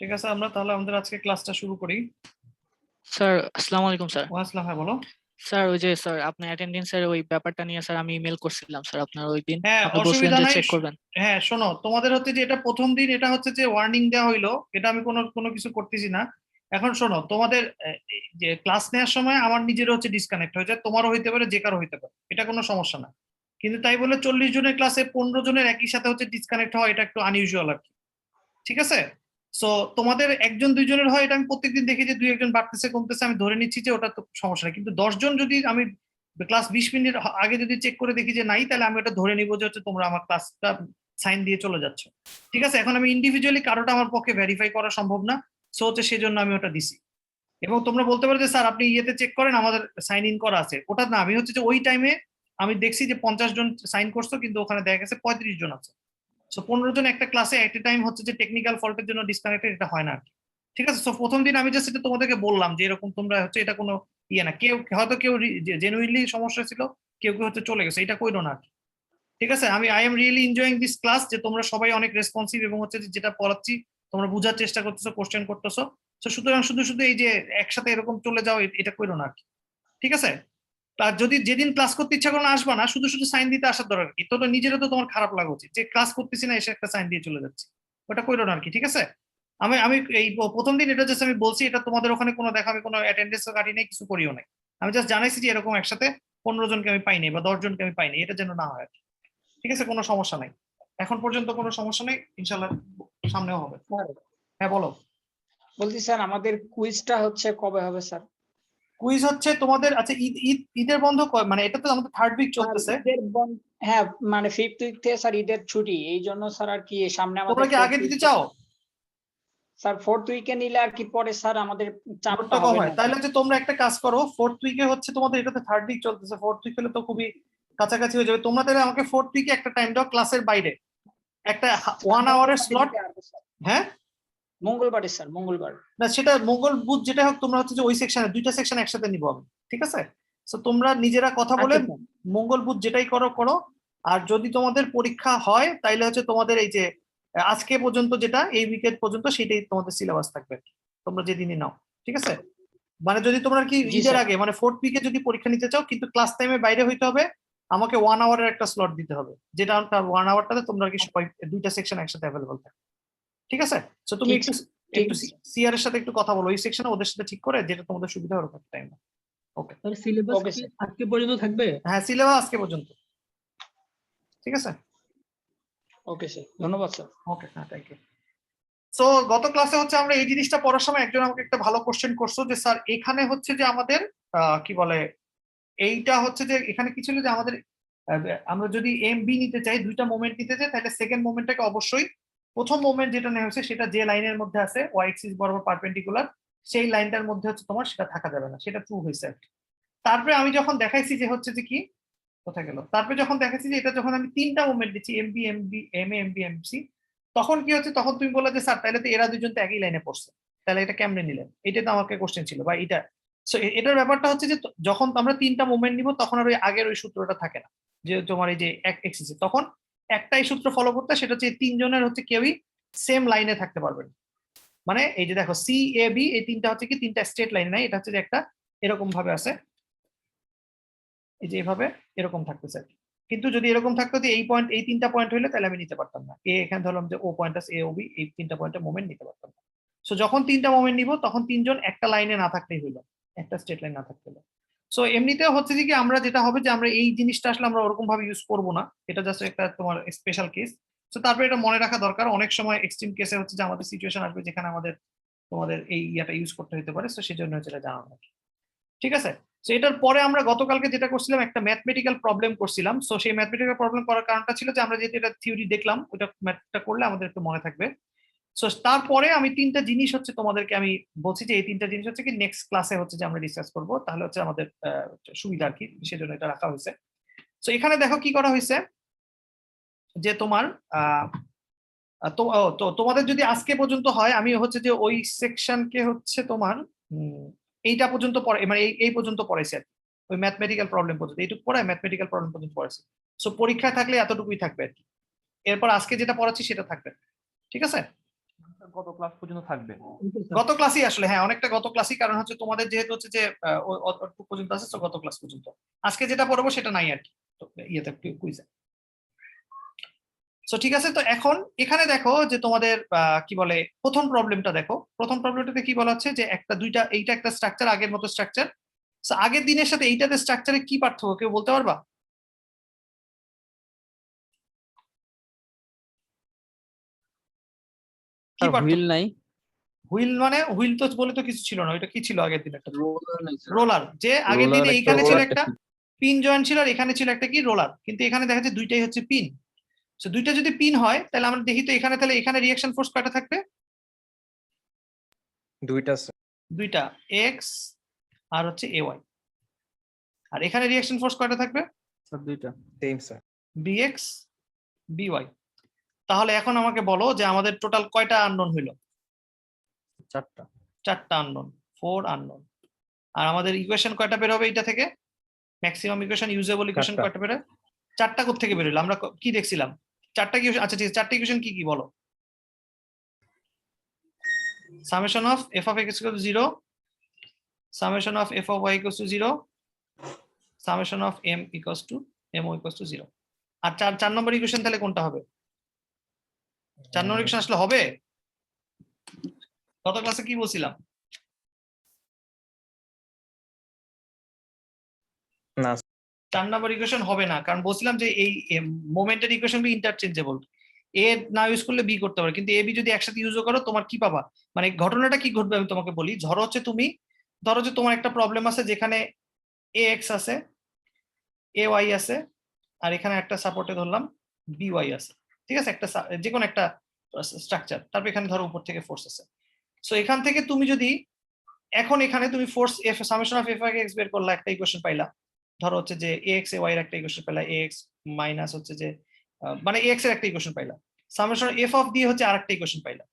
ঠিক আছে, আমরা তাহলে আমাদের আজকে ক্লাসটা শুরু করি। স্যার আসসালামু আলাইকুম স্যার। ওয়াসলাম, হ্যাঁ বলো। স্যার ওই যে স্যার আপনি অ্যাটেন্ডেন্সের ওই ব্যাপারটা নিয়ে স্যার আমি ইমেল করছিলাম স্যার আপনার ওই দিন হ্যাঁ, আপনি বলছিলেন অসুবিধা যে নাই। চেক করবেন। হ্যাঁ শোনো, তোমাদের হচ্ছে যে এটা প্রথম দিন, এটা হচ্ছে যে ওয়ার্নিং দেওয়া হইলো, এটা আমি কোনো কোনো কিছু করতেছি না। এখন শোনো, তোমাদের এই যে ক্লাস নেওয়ার সময় আমার নিজেরও হচ্ছে ডিসকানেক্ট হয়ে যায়, তোমারও হইতে পারে, যে কারো হইতে পারে, এটা কোনো সমস্যা না। কিন্তু তাই বলে 40 জনের ক্লাসে 15 জনের একই সাথে হচ্ছে ডিসকানেক্ট হওয়া, এটা একটু আনইউজুয়াল আর কি। ঠিক আছে। সো তোমাদের একজন দুইজনের হয়, এটা আমি প্রত্যেকদিন দেখি যে দুই একজন বাড়তেছে কমতেছে, আমি ধরে নিচ্ছি যে ওটা তো সমস্যা নেই। কিন্তু 10 জন যদি আমি ক্লাস 20 মিনিট আগে যদি চেক করে দেখি যে নাই, তাহলে আমি ওটা ধরে নিবো যে হচ্ছে তোমরা আমার ক্লাসটা সাইন দিয়ে চলে যাচ্ছ। ঠিক আছে, এখন আমি ইন্ডিভিজুয়ালি কারোটা আমার পক্ষে ভেরিফাই করা সম্ভব না, সো হচ্ছে সেজন্য আমি ওটা দিছি। এবং তোমরা বলতে পারো যে স্যার আপনি ইয়েতে চেক করেন, আমাদের সাইন ইন করা আছে, ওটা না। আমি হচ্ছে যে ওই টাইমে আমি দেখছি যে 50 জন সাইন করছো, কিন্তু ওখানে দেখা গেছে 35 জন আছে। সো 15 জন একটা ক্লাসে এট এ টাইম হচ্ছে যে টেকনিক্যাল ফল্টের জন্য ডিসকানেক্টেড, এটা হয় না আর কি। ঠিক আছে। সো প্রথম দিন আমি জাস্ট এটা তোমাদেরকে বললাম যে এরকম তোমরা হচ্ছে এটা কোনো ইয়ে না, কেউ হয়তো কেউ জেনুইনলি সমস্যা ছিল, কেউ কেউ হচ্ছে চলে গেছে, এটা কইরো না আর কি। ঠিক আছে, আমি I am really enjoying this class, যে তোমরা সবাই অনেক রেসপন্সিভ এবং হচ্ছে যে যেটা পড়াচ্ছি তোমরা বোঝার চেষ্টা করতেছো, কোশ্চেন করতেছো। তো সুতরাং শুধু শুধু এই যে একসাথে এরকম চলে যাও, এটা কইরো না আর কি। ঠিক আছে। আর যদি যেদিন ক্লাস করতে ইচ্ছা করো না, আসবা না, শুধু শুধু সাইন দিতে আসার দরকার কি? তো নিজেরও তো তোমার খারাপ লাগা উচিত যে ক্লাস করতেছি না, এসে একটা সাইন দিয়ে চলে যাচ্ছি। ওটা কইরো না আর কি। ঠিক আছে। আমি আমি এই প্রথম দিন এটা জাস্ট আমি বলছি, এটা তোমাদের ওখানে কোনো দেখা, আমি কোনো অ্যাটেন্ডেন্স কাটি নাই, কিছু করিও নাই। আমি জাস্ট জানাইছি যে এরকম একসাথে 15 জনকে আমি পাইনি বা 10 জনকে আমি পাইনি, এটা যেন না হয় আর কি। ঠিক আছে, কোনো সমস্যা নাই, এখন পর্যন্ত কোনো সমস্যা নেই, ইনশাল্লাহ সামনেও হবে। স্যার হ্যাঁ বলো। বলছি স্যার আমাদের কুইজটা হচ্ছে কবে হবে স্যার? কুইজ হচ্ছে তোমাদের, আচ্ছা ঈদ ঈদ ঈদের বন্ধ মানে এটা তো আমাদের থার্ড উইক স্যার চলতেছে। ঈদের হ্যাঁ মানে 5th উইক থেকে স্যার ঈদের ছুটি, এই জন্য স্যার আর কি সামনে তোমরা আমাদের কি আগে দিতে চাও? স্যার 4th উইকে নিলে আর কি পরে স্যার আমাদের চাপটা চাপটা কম হবে হয়, না। তাহলে হচ্ছে তোমরা একটা কাজ করো, ফোর্থ উইকে হচ্ছে তোমাদের, এটা তো থার্ড উইক চলতেছে, ফোর্থ উইক হলে তো খুবই কাছাকাছি হয়ে যাবে। তোমরা তাহলে আমাকে ফোর্থ উইকে একটা টাইম দাও, ক্লাসের বাইরে একটা 1 আওয়ারের স্লট। হ্যাঁ মঙ্গলবারে স্যার, মঙ্গলবার। না, সেটা মঙ্গল বুধ যেটা হোক, তোমরা হচ্ছে যে ওই সেকশনে দুইটা সেকশন একসাথে নিবো আমি। ঠিক আছে। তো তোমরা নিজেরা কথা বলে আচ্ছা স্যার। মঙ্গল বুধ যেটাই করো করো। আর যদি তোমাদের পরীক্ষা হয়, তাইলে হচ্ছে তোমাদের এই যে আজকে পর্যন্ত যেটা এই উইকেট পর্যন্ত, সেটাই তোমাদের সিলেবাস থাকবে আর কি, তোমরা যেদিনই নাও। ঠিক আছে। মানে যদি তোমরা কি জি ঈদের স্যার। আগে মানে ফোর্থ উইকে যদি পরীক্ষা নিতে চাও, কিন্তু ক্লাস টাইমে বাইরে হইতে হবে, আমাকে 1 আওয়ারের একটা স্লট দিতে হবে, যেটা 1 আওয়ারটাতে তোমরা কি সবাই দুইটা সেকশন একসাথে অ্যাভেলেবল থাকে। ঠিক আছে। তো তুমি ঠিক একটু ঠিক একটু আছে। সিআর এর সাথে একটু কথা বলো, ওই সেকশনে ওদের সাথে ঠিক করে যেটা তোমাদের সুবিধা হবে টাইম। ওকে। তাহলে সিলেবাস ওকে কি স্যার। আজকে পর্যন্ত থাকবে? হ্যাঁ, সিলেবাস আজকে পর্যন্ত। ঠিক আছে। ওকে স্যার, ধন্যবাদ স্যার। ওকে, হ্যাঁ, থ্যাংক ইউ। সো গত ক্লাসে হচ্ছে আমরা এই জিনিসটা পড়ার সময় একজন আমাকে একটা ভালো কোশ্চেন করছো যে স্যার এখানে হচ্ছে যে আমাদের কি বলে, এইটা হচ্ছে যে এখানে কি ছিল যে আমাদের আহ, আমরা যদি এম বি নিতে চাই, দুইটা মোমেন্ট নিতে চাই, তাহলে সেকেন্ড মোমেন্টটাকে অবশ্যই, প্রথম মোমেন্ট যেটা নেওয়া হয়েছে সেটা যে লাইনের মধ্যে আছে ওয়াই এক্সিস বরাবর পারপেন্ডিকুলার, সেই লাইনটার মধ্যে হচ্ছে তোমার সেটা থাকা যাবে না, সেটা ট্রু হয়েছে আর কি। তারপরে আমি যখন দেখাইছি যে হচ্ছে যে কি, কোথায় গেল, তারপরে যখন দেখাচ্ছি যে এটা যখন আমি তিনটা মুভমেন্ট দিচ্ছি, M B M B M A M B M C, তখন কি হচ্ছে, তখন তুমি বললে যে স্যার তাহলে তো এরা দুজন তো একই লাইনে পড়ছে, তাহলে এটা কেমনে নিলেন, এটা তো আমাকে কোশ্চেন ছিল বা এটা। সো এটার ব্যাপারটা হচ্ছে যে যখন আমরা তিনটা মুভমেন্ট নিব, তখন আর ওই আগের ওই সূত্রটা থাকে না, যে তোমার এই যে এক এক্সিসে, তখন একটাই সূত্র ফলো করতে, সেটা হচ্ছে তিনজনের হচ্ছে কেউই সেম লাইনে থাকতে পারবে না। মানে এই যে দেখো সি এ বি, এই তিনটা হচ্ছে কি তিনটা স্ট্রেট লাইন নাই, এটা হচ্ছে যে একটা এরকম ভাবে আছে, এই যে এইভাবে এরকম থাকতেছে আর কি। কিন্তু যদি এরকম থাকতো যে এই পয়েন্ট, এই তিনটা পয়েন্ট হইলে, তাহলে আমি নিতে পারতাম না। এখানে ধরলাম যে ও পয়েন্ট আছে, এ ও বি, এই তিনটা পয়েন্টের মোমেন্ট নিতে পারতাম না। সো যখন তিনটা মোমেন্ট নিব, তখন তিনজন একটা লাইনে না থাকলেই হইলো, একটা স্ট্রেট লাইন না থাকতে হলো। সো এমনিতেও হচ্ছে যে কি আমরা যেটা হবে যে আমরা এই জিনিসটা আসলে আমরা ওরকম ভাবে ইউজ করবো না, এটা জাস্ট একটা তোমার স্পেশাল কেস। তো তারপরে এটা মনে রাখা দরকার, অনেক সময় এক্সট্রিম কেসে হচ্ছে যে আমাদের সিচুয়েশন আসবে যেখানে আমাদের তোমাদের এই ইয়াটা ইউজ করতে হতে পারে, তো সেই জন্য হচ্ছে এটা জানানো আর কি। ঠিক আছে। তো এটার পরে আমরা গতকালকে যেটা করছিলাম, একটা ম্যাথমেটিক্যাল প্রবলেম করছিলাম। সো সেই ম্যাথমেটিক্যাল প্রবলেম করার কারণটা ছিল যে আমরা যেহেতু এটা থিওরি দেখলাম, ওটা ম্যাথটা করলে আমাদের একটু মনে থাকবে। সো তারপরে আমি তিনটা জিনিস হচ্ছে তোমাদেরকে আমি বলছি যে এই তিনটা জিনিস হচ্ছে কি নেক্সট ক্লাসে হচ্ছে যে আমরা ডিসকাস করব, তাহলে হচ্ছে আমাদের সুবিধা আর কি, সেজন্য এটা রাখা হয়েছে। সো এখানে দেখো কি করা হয়েছে, যে তোমার আহ তো তোমাদের যদি আজকে পর্যন্ত হয়, আমি হচ্ছে যে ওই সেকশনকে হচ্ছে তোমার এইটা পর্যন্ত পড়ে, মানে এই পর্যন্ত পড়াইছি আর কি, ওই ম্যাথমেটিক্যাল প্রবলেম পর্যন্ত এইটুকু পড়ায়, ম্যাথমেটিক্যাল প্রবলেম পর্যন্ত পড়াইছি। সো পরীক্ষায় থাকলে এতটুকুই থাকবে আর কি, এরপর আজকে যেটা পড়াচ্ছি সেটা থাকবে। ঠিক আছে। গত ক্লাস পর্যন্ত থাকবে। গত ক্লাসই আসলে, হ্যাঁ অনেকটা গত ক্লাসই, কারণ হচ্ছে তোমাদের যেহেতু হচ্ছে যে অতটুকু পর্যন্ত আছে, তো গত ক্লাস পর্যন্ত। আজকে যেটা পড়বো সেটা নাই আর কি ইয়েতে কুইজে। সো ঠিক আছে, তো এখন এখানে দেখো যে তোমাদের কি বলে প্রথম প্রবলেমটা দেখো। প্রথম প্রবলেমটাতে কি বলা হচ্ছে যে একটা দুইটা, এইটা একটা স্ট্রাকচার, আগের মতো স্ট্রাকচার। সো আগের দিনের সাথে এইটাতে স্ট্রাকচারে কি পার্থক্য কেউ বলতে পারবা? কি পার্থক্য? হুইল নাই, হুইল মানে হুইল তো বলে তো কিছু ছিল না, ওইটা কি ছিল আগের দিন? একটা রোলার নাই স্যার। রোলার, যে আগের Roller দিনে একটা, এইখানে ছিল roller একটা পিন জয়েন্ট ছিল, আর এখানে ছিল একটা কি রোলার, কিন্তু এখানে দেখা যাচ্ছে দুইটাই হচ্ছে পিন। সো দুইটা যদি পিন হয় তাহলে আমরা দেখি তো এখানে, তাহলে এখানে রিঅ্যাকশন ফোর্স কয়টা থাকবে? দুইটা দুইটা, এক্স আর হচ্ছে এ ওয়াই। আর এখানে রিঅ্যাকশন ফোর্স কয়টা থাকবে? স্যার দুইটা। Same sir. Bx by. তাহলে এখন আমাকে বলো যে আমাদের টোটাল কয়টা আননোন হইলো? চারটা। চারটা আননোন, 4 আননোন। আর আমাদের ইকুয়েশন কয়টা বের হবে এটা থেকে? ম্যাক্সিমাম ইকুয়েশন, ইউজেবল ইকুয়েশন চারটা। কয়টা বের হয়? চারটা কোত্থেকে বের হলো? আমরা কি দেখছিলাম? চারটা কি? আচ্ছা ঠিক আছে, চারটা ইকুয়েশন কি কি বলো? Summation of F of X equal to 0, summation of F of Y equal to 0, summation of M equal to M O equal to 0। আর চার নম্বর ইকুয়েশন তাহলে কোনটা হবে? 4 নম্বর ইকুয়েশন আসলে হবে? গত ক্লাসে কি বলছিলাম? না 4 নম্বর ইকুয়েশন হবে না, কারণ বলছিলাম যে এই মোমেন্টের ইকুয়েশন বি ইন্টারচেঞ্জেবল। এ না ইউজ করলে বি করতে পারো, কিন্তু এ বি যদি একসাথে ইউজও করো তোমার কি পাবা? মানে ঘটনাটা কি ঘটবে আমি তোমাকে বলি। ধরো হচ্ছে তুমি, ধরো যে তোমার একটা প্রবলেম আছে যেখানে এ এক্স আছে, এ ওয়াই আছে, আর এখানে একটা সাপোর্টে ধরলাম বি ওয়াই আছে। ঠিক আছে, একটা যে কোনো একটা স্ট্রাকচার, তারপর এখানে ধরো উপর থেকে ফোর্স আছে। সো এখান থেকে তুমি যদি এখন এখানে তুমি force F summation of F I x বের করলা, একটা ইকুয়েশন পাইলা। ধরো হচ্ছে যে এ এক্স এ ওয়াই এর একটা ইকুয়েশন পাইলা, এ এক্স মাইনাস হচ্ছে যে মানে এ এক্স এর একটা ইকুয়েশন পাইলা, সামেশন এফ অফ দিয়ে হচ্ছে আরেকটা ইকুয়েশন পাইলা।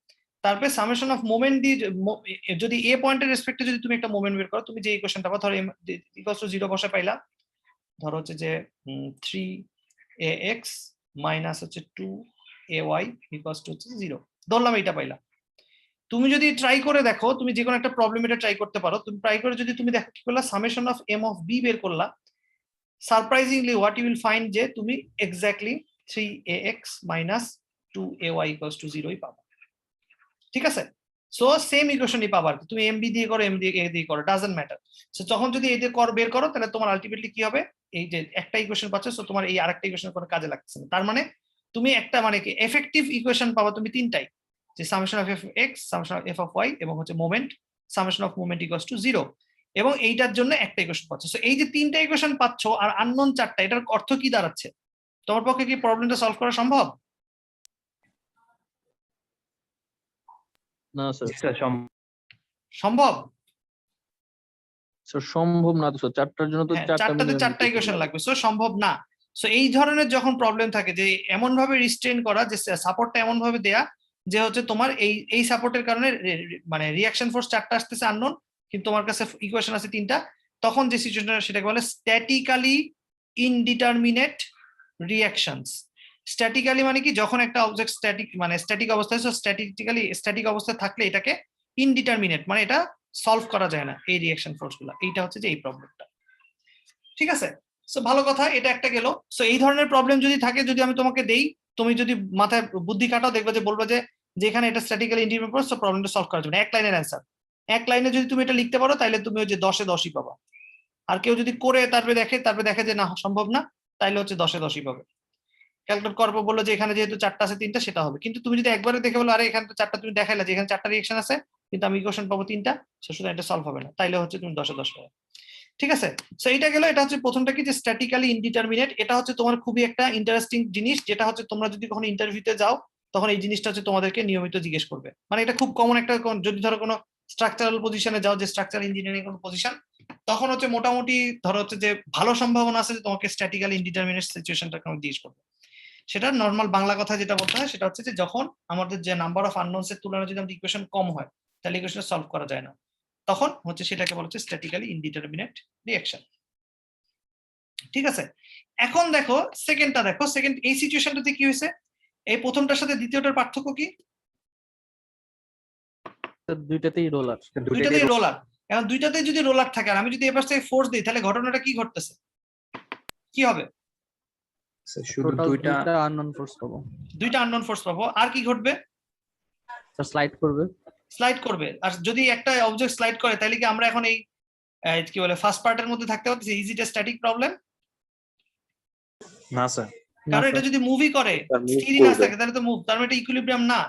তারপরে সামেশন অফ মোমেন্ট দিয়ে যদি এ পয়েন্টের রেসপেক্টে যদি তুমি একটা মোমেন্ট বের করো, তুমি যে ইকুয়েশনটা পাবা, ধরো ইকুয়ালস টু 0 বসে পাইলা। ধরো হচ্ছে যে 3ax মাইনাস হচ্ছে 2ay ইকুয়ালস টু হচ্ছে 0, ধরলাম এইটা পাইলা। তুমি যদি ট্রাই করে দেখো, তুমি যে কোনো একটা প্রবলেম এটা ট্রাই করতে পারো। তুমি ট্রাই করে যদি তুমি দেখো কি করলা, summation of M of B বের করলা, surprisingly what you will find যে তুমি exactly 3ax minus 2ay equals to 0 পাবা। ঠিক আছে, সো সেম ইকুয়েশনই পাবা। তুমি এম বি দিয়ে করো, এম দিয়ে এ দিয়ে করো, ডাজন্ট ম্যাটার। সো যখন যদি এই দিয়ে বের করো, তাহলে তোমার আলটিমেটলি কি হবে? এই যে একটা ইকুয়েশন পাচ্ছ, সো তোমার এই আরেকটা ইকুয়েশন কোনো কাজে লাগছে না। তার মানে তুমি একটা মানে কি এফেক্টিভ ইকুয়েশন পাবা তুমি তিনটাই, যে summation of F X, summation of F of Y, এবং হচ্ছে moment, summation of moment equals to 0, এবং এইটার জন্য একটা ইকুয়েশন পাচ্ছ। সো এই যে তিনটা ইকুয়েশন পাচ্ছ আর আননোন চারটা, এটার অর্থ কি দাঁড়াচ্ছে? তোমার পক্ষে কি প্রবলেমটা সলভ করা সম্ভব? না স্যার, স্যার সম্ভব? স্যার সম্ভব না তো স্যার, চারটার জন্য তো হ্যাঁ, চারটা চারটাতে minimum চারটা দিতে ইকুয়েশন হবে। লাগবে, সো সম্ভব না। সো এই ধরনের যখন প্রবলেম থাকে, যে এমন ভাবে রিস্ট্রেন করা, যে সাপোর্টটা এমন ভাবে দেয়া যে হচ্ছে তোমার এই সাপোর্টের কারণে মানে রিঅ্যাকশন ফোর্স চারটা আসতেছে আননোন, কিন্তু তোমার কাছে ইকুয়েশন আছে তিনটা, তখন যে সিচুয়েশনটা সেটাকে বলে স্ট্যাটিক্যালি ইনডিটারমিনেট রিঅ্যাকশনস। স্ট্যাটিক্যালি মানে কি, যখন একটা অবজেক্ট স্ট্যাটিক মানে স্ট্যাটিক অবস্থায়, সো স্ট্যাটিক অবস্থায় থাকলে এটাকে ইনডিটারমিনেট মানে এটা সলভ করা যায় না এই রিঅ্যাকশন ফোর্স গুলা। এইটা হচ্ছে যে এই প্রবলেমটা। ঠিক আছে, সো ভালো কথা, এটা একটা গেল। সো এই ধরনের প্রবলেম যদি থাকে, যদি আমি তোমাকে দেই, তুমি যদি মাথায় বুদ্ধি খাটাও, দেখবে যে বলবে যে এখানে এটা স্ট্যাটিক্যালি ইনডিটারমিনেট, সো প্রবলেমটা সলভ করার জন্য এক লাইনের অ্যান্সার। এক লাইনে যদি তুমি এটা লিখতে পারো, তাহলে তুমি ওই যে 10-এ 10ই পাবা। আর কেউ যদি করে তারপরে দেখে যে না সম্ভব না, তাইলে হচ্ছে 10-এ 10ই পাবে। ক্যালকুলেট করবো বললো যে এখানে যেহেতু চারটা আছে তিনটা, সেটা হবে। কিন্তু তুমি যদি একবারে দেখে বলো আরে এখানে তো চারটা, তুমি দেখাইলা যে এখানে চারটা রিঅ্যাকশন আছে, কিন্তু আমি ইকুয়েশন পাবো তিনটা, সুতরাং এটা সলভ হবে না, তাইলে হচ্ছে তুমি 10-এ 10 পাবে। ঠিক আছে, সো এইটা গেল। এটা হচ্ছে প্রথমটা কি, যে স্ট্যাটিক্যালি ইনডিটারমিনেট। এটা হচ্ছে তোমার খুবই একটা ইন্টারেস্টিং জিনিস, যেটা হচ্ছে তোমরা যদি কখনো ইন্টারভিউতে যাও, তখন এই জিনিসটা হচ্ছে তোমাদেরকে নিয়মিত জিজ্ঞেস করবে। মানে এটা খুব কমন একটা, যদি ধরো কোনো স্ট্রাকচারাল পজিশনে যাও, যে স্ট্রাকচার ইঞ্জিনিয়ারিং কোনো পজিশন, তখন হচ্ছে মোটামুটি ধরো হচ্ছে যে ভালো সম্ভাবনা আছে যে তোমাকে স্ট্যাটিক্যালি ইনডিটারমিনেট সিচুয়েশনটা জিজ্ঞেস করবে। সেটা নর্মাল বাংলা কথা যেটা বলতে হয়, সেটা হচ্ছে যে যখন আমাদের যে নাম্বার অফ আননোনস এর তুলনায় যদি আমাদের ইকুয়েশন কম হয়, তাহলে ইকুয়েশন সলভ করা যায় না, তখন হচ্ছে সেটাকে বলা হচ্ছে স্ট্যাটিক্যালি ইনডিটারমিনেট রিঅ্যাকশন। ঠিক আছে, এখন দেখো সেকেন্ডটা, দেখো সেকেন্ড এই সিচুয়েশনটাতে কি হয়েছে, এই প্রথমটার সাথে দ্বিতীয়টার পার্থক্য কি? দুইটাতেই রোলার। দুইটাতেই রোলার। এখন দুইটাতেই যদি রোলার থাকে আর আমি যদি এবার থেকে ফোর্স দিই তাহলে ঘটনাটা কি ঘটতেছে, কি হবে? শুধু টোটাল দুইটা দুইটা আননোন ফোর্স পাবো। দুইটা আননোন ফোর্স পাবো। আর কি ঘটবে? স্লাইড করবে। স্লাইড করবে। আর যদি একটা অবজেক্ট স্লাইড করে তাহলে কি আমরা এখন এই কি বলে ফার্স্ট পার্টের মধ্যে থাকতে পারতেছি? Is it A static problem? না স্যার, কারণ এটা যদি মুভি করে স্যার, move স্থিরই না করবে। থাকে তাহলে তো মুভ, তার মানে এটা ইকুইলিব্রিয়াম না,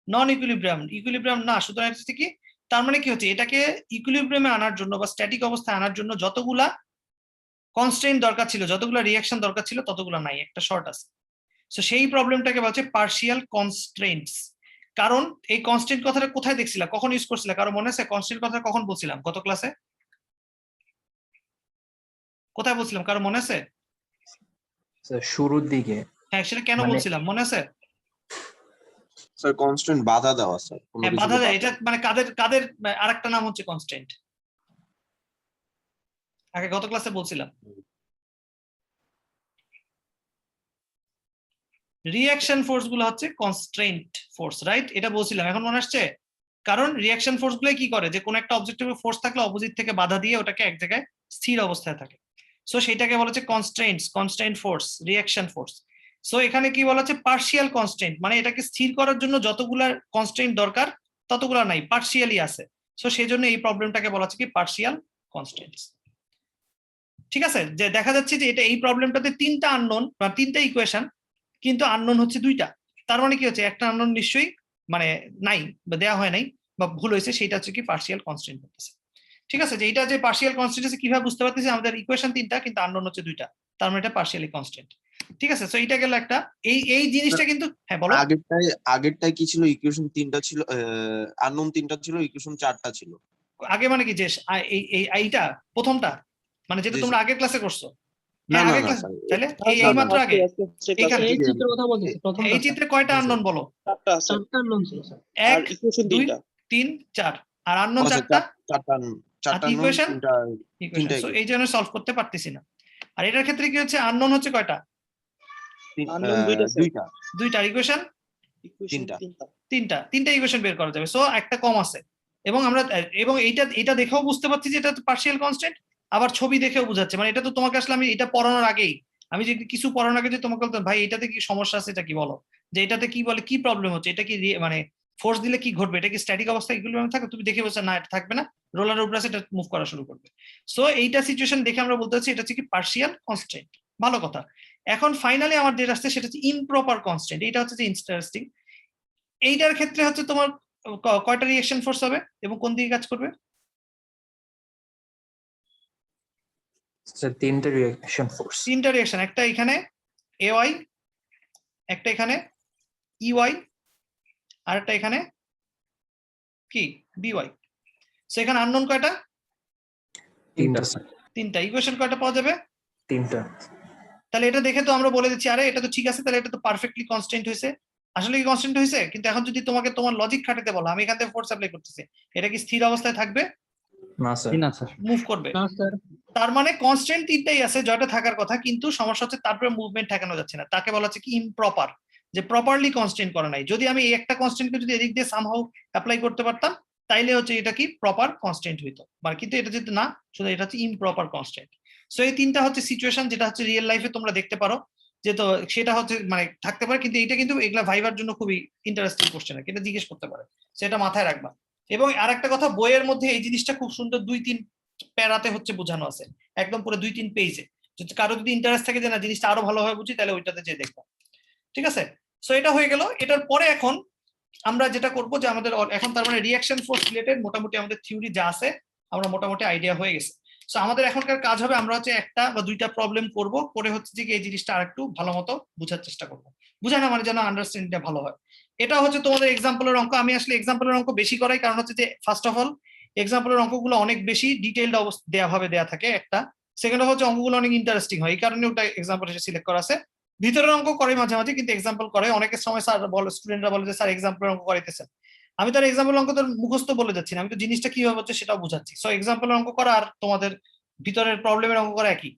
নন ইকুইলিব্রিয়াম, ইকুইলিব্রিয়াম না। সুতরাং এটা হচ্ছে কি, তার মানে কি হচ্ছে, এটাকে ইকুইলিব্রিয়ামে আনার জন্য বা স্ট্যাটিক অবস্থায় আনার জন্য যতগুলা কনস্ট্রেইন দরকার ছিল, যতগুলা রিঅ্যাকশন দরকার ছিল, ততগুলা নাই, একটা শর্ট আছে। সো সেই প্রবলেমটাকে বলছে পার্শিয়াল কনস্ট্রেইনটস। কারণ এই কনস্ট্রেইন কথাটা কোথায় দেখছিলা, কখন ইউজ করছিলা, কারো মনে আছে কনস্ট্রেইন কথাটা কখন বলছিলাম গত ক্লাসে? কোথায় বলছিলাম, কারো মনে আছে? স্যার শুরুর দিকে হ্যাঁ, সেটা কেন মানে- বলছিলাম মনে আছে? স্যার কনস্ট্যান্ট বাধা দেওয়া স্যার, কোনো হ্যাঁ, কিছুকে বাধা দেয়। বাধা। এটা মানে কাদের কাদের আরেকটা নাম হচ্ছে কনস্ট্রেন্ট, আগে গত ক্লাসে বলছিলাম। রিঅ্যাকশন ফোর্স গুলো হচ্ছে কনস্ট্রেন্ট ফোর্স, রাইট? এটা বলছিলাম, এখন মনে আসছে? কারণ রিঅ্যাকশন ফোর্স গুলো কি করে, যে কোনো একটা অবজেক্টের উপর ফোর্স থাকলে অপোজিট থেকে বাধা দিয়ে ওটাকে এক জায়গায় স্থির অবস্থায় থাকে। সো সেটাকে বলা হচ্ছে constraints, constraint force, reaction force. So এখানে কি বলা হচ্ছে পার্শিয়াল কনস্ট্রেন্ট, মানে এটাকে স্থির করার জন্য যতগুলা কনস্ট্রেন্ট দরকার ততগুলা নাই, পার্শিয়ালি আছে। সো সেই জন্য এই প্রবলেমটাকে বলা হচ্ছে কি পার্শিয়াল কনস্ট্রেন্টস। ঠিক আছে, যে দেখা যাচ্ছে যে এটা এই প্রবলেমটাতে তিনটা আননোন বা তিনটা ইকুয়েশন, কিন্তু আননোন হচ্ছে দুইটা। তার মানে কি হচ্ছে, একটা আননোন নিশ্চয়ই মানে নাই বা দেওয়া হয় নাই বা ভুল হয়েছে, সেটা হচ্ছে কি পার্শিয়াল কনস্ট্রেন্ট করতেছে। ঠিক আছে, যে এটা যে পার্শিয়াল কনস্ট্রেন্ট আছে কিভাবে বুঝতে পারতেছি, আমাদের ইকুয়েশন তিনটা কিন্তু আননোন হচ্ছে দুইটা, তার মানে এটা পার্শিয়ালি কনস্ট্রেন্ট। ঠিক আছে, সো এটা গেল একটা। এই জিনিসটা কিন্তু, হ্যাঁ বলো। আগেরটাই কি ছিল, ইকুয়েশন তিনটা ছিল, আননোন তিনটা ছিল, ইকুয়েশন চারটা ছিল। আগে মানে কি, যে এইটা প্রথমটা মানে যেটা জি, তোমরা স্যার। আগের ক্লাসে করছো? না হ্যাঁ, না আগের না ক্লাস, স্যার, তাহলে এই না, না, মাত্র আগে এখানে এই চিত্রের কথা বলতেছি, প্রথম এই চিত্রে কয়টা জি, আননোন বলো? চারটা আননোন ছিল স্যার। এক, দুই, তিন, চার। আর আননোন আচ্ছা, চারটা, চারটা unknown, equation? তিনটা ইকুয়েশন। তিনটা সো equation। এই জন্য সলভ করতে পারতেছি না। আর এটার ক্ষেত্রে কি হচ্ছে, আননোন হচ্ছে কয়টা? unknown দুইটা স্যার। দুইটা, দুইটা। ইকুয়েশন তিনটা। তিনটা ইকুয়েশন বের করা যাবে। সো একটা কম আছে। এবং আমরা এবং এইটা দেখেও বুঝতে পারছি যে এটা পার্শিয়াল কনস্ট্যান্ট, আবার ছবি দেখেও বোঝাচ্ছে। মানে এটা তো তোমাকে আসলে আমি এটা পড়ানোর আগেই, আমি যে কিছু পড়ানোর আগে যে তোমাকে বলতাম ভাই এটাতে কি সমস্যা আছে, এটা কি বলো, যে এটাতে কি বলে, কি প্রবলেম হচ্ছে, এটা কি মানে ফোর্স দিলে কি ঘটবে, এটা কি স্ট্যাটিক অবস্থায় এগুলো থাকে, তুমি দেখে বলছো না এটা থাকবে না, রোলারের উপরে আছে, এটা মুভ করা শুরু করবে। সো এইটা সিচুয়েশন দেখে আমরা বলতে চাচ্ছি এটা হচ্ছে কি পার্শিয়াল কনস্ট্যান্ট। ভালো কথা। এখন ফাইনালি আমার যেটা আসছে সেটা হচ্ছে ইমপ্রপার কনস্ট্যান্ট। এটা হচ্ছে যে ইন্টারেস্টিং। এইটার ক্ষেত্রে হচ্ছে তোমার কয়টা রিঅ্যাকশন ফোর্স হবে এবং কোন দিকে কাজ করবে? স্যার তিনটা রিঅ্যাকশন ফোর্স। তিনটা রিঅ্যাকশন, একটা এখানে এওয়াই, একটা এখানে ইওয়াই, আর একটা এখানে কি বিওয়াই। সো এখানে আননোন কয়টা? তিনটা স্যার, তিনটা। ইকুয়েশন কয়টা পাওয়া যাবে? তিনটা। তাহলে এটা দেখে তো আমরা বলে দিচ্ছি আরে এটা তো ঠিক আছে, তাহলে এটা তো পারফেক্টলি কনস্ট্যান্ট হয়েছে। আসলে কি কনস্ট্যান্ট হয়েছে? কিন্তু এখন যদি তোমাকে তোমার লজিক খাটাতে বলো, আমি এখান থেকে ফোর্স অ্যাপ্লাই করতেছি, এটা কি স্থির অবস্থায় থাকবে? না স্যার, না স্যার। মুভ করবে। না স্যার, তার মানে কনস্ট্যান্ট তিনটাই আছে, যেটা থাকার কথা, কিন্তু সমস্যা হচ্ছে তারপরে মুভমেন্ট ঠেকানো যাচ্ছে না। তাকে বলা হচ্ছে কি ইমপ্রপার, যে প্রপারলি কনস্ট্যান্ট করা নাই। যদি আমি এই একটা কনস্ট্যান্টকে যদি এদিক দিয়ে সামহাউ অ্যাপ্লাই করতে পারতাম, তাইলে হচ্ছে এটা কি প্রপার কনস্ট্যান্ট হইতো, মানে কিন্তু এটা যেহেতু না, শুধু এটা হচ্ছে ইমপ্রপার কনস্ট্যান্ট। সো এই তিনটা হচ্ছে সিচুয়েশন যেটা হচ্ছে রিয়েল লাইফে তোমরা দেখতে পারো, যে তো সেটা হচ্ছে মানে থাকতে পারে, কিন্তু এটা কিন্তু এগুলা ভাইবার জন্য খুবই ইন্টারেস্টিং কোশ্চেন, এটা জিজ্ঞেস করতে পারে, সেটা মাথায় রাখবা। এবং আরেকটা কথা, বইয়ের মধ্যে এই জিনিসটা খুব সুন্দর 2-3 প্যারাতে হচ্ছে বোঝানো আছে, একদম পুরো 2-3 পেজে। যদি কারো যদি ইন্টারেস্ট থাকে যে না জিনিসটা আরো ভালোভাবে বুঝি, তাহলে ওইটাতে যে দেখবা। ঠিক আছে, সো এটা হয়ে গেল। এটার পরে এখন আমরা যেটা করবো যে আমাদের এখন তার মানে রিঅ্যাকশন ফোর্স রিলেটেড মোটামুটি আমাদের থিওরি যা আছে আমরা মোটামুটি আইডিয়া হয়ে গেছে। সো আমাদের এখনকার কাজ হবে আমরা হচ্ছে একটা বা দুইটা প্রবলেম করব, করে হচ্ছে যে এই জিনিসটা আরেকটু ভালো মতো বোঝার চেষ্টা করবো, বুঝানো মানে যেন আন্ডারস্ট্যান্ডিংটা ভালো হয়। এটা হচ্ছে তোমাদের এক্সাম্পলের অঙ্ক। আমি আসলে এক্সাম্পলের অঙ্ক বেশি করাই, কারণ হচ্ছে যে ফার্স্ট অফ অল এক্সাম্পলের অঙ্কগুলো অনেক বেশি ডিটেইলড দেওয়া ভাবে দেওয়া থাকে একটা, সেকেন্ড অফ হচ্ছে অঙ্কগুলো অনেক ইন্টারেস্টিং হয়, এই কারণে ওটা এক্সাম্পল হিসেবে সিলেক্ট করা আছে। ভিতরের অঙ্ক করে মাঝে মাঝে, কিন্তু এক্সাম্পল করে অনেকের সময় স্যার বলে, স্টুডেন্টরা বলে যে স্যার এক্সাম্পলের অঙ্ক করাইতেছেন। আমি তার এক্সাম্পল অঙ্ক তো মুখস্থ বলে যাচ্ছি না, আমি তো জিনিসটা কিভাবে হচ্ছে সেটাও বুঝাচ্ছি। সো এক্সাম্পলের অঙ্ক করা আর তোমাদের ভিতরের প্রবলেমের অঙ্ক করা একই।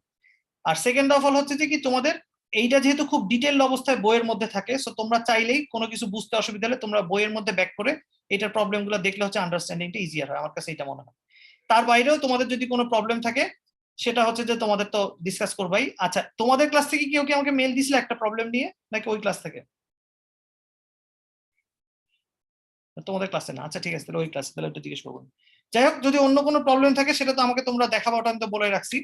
আর সেকেন্ড অফ অল হচ্ছে যে কি তোমাদের এইটা যেহেতু খুব ডিটেইলড অবস্থায় বইয়ের মধ্যে থাকে, সো তোমরা চাইলেই কোনো কিছু বুঝতে অসুবিধা হলে তোমরা বইয়ের মধ্যে ব্যাক করে এটার প্রবলেম গুলো দেখলে হচ্ছে আন্ডারস্ট্যান্ডিংটা ইজিয়ার হয়, আমার কাছে এটা মনে হয়। তার বাইরেও তোমাদের যদি কোনো প্রবলেম থাকে সেটা হচ্ছে যে তোমাদের তো ডিসকাস করবাই। আচ্ছা, তোমাদের ক্লাস থেকে কেউ কি আমাকে মেল দিছিল একটা প্রবলেম নিয়ে, নাকি ওই ক্লাস থেকে? তোমাদের ক্লাসে না, আচ্ছা ঠিক আছে, তাহলে ওই ক্লাসে, তাহলে ওটা জিজ্ঞেস করবো। যাই হোক, যদি অন্য কোনো প্রবলেম থাকে সেটা তো আমাকে তোমরা দেখাবো, ওটা আমি তো বলে রাখছি।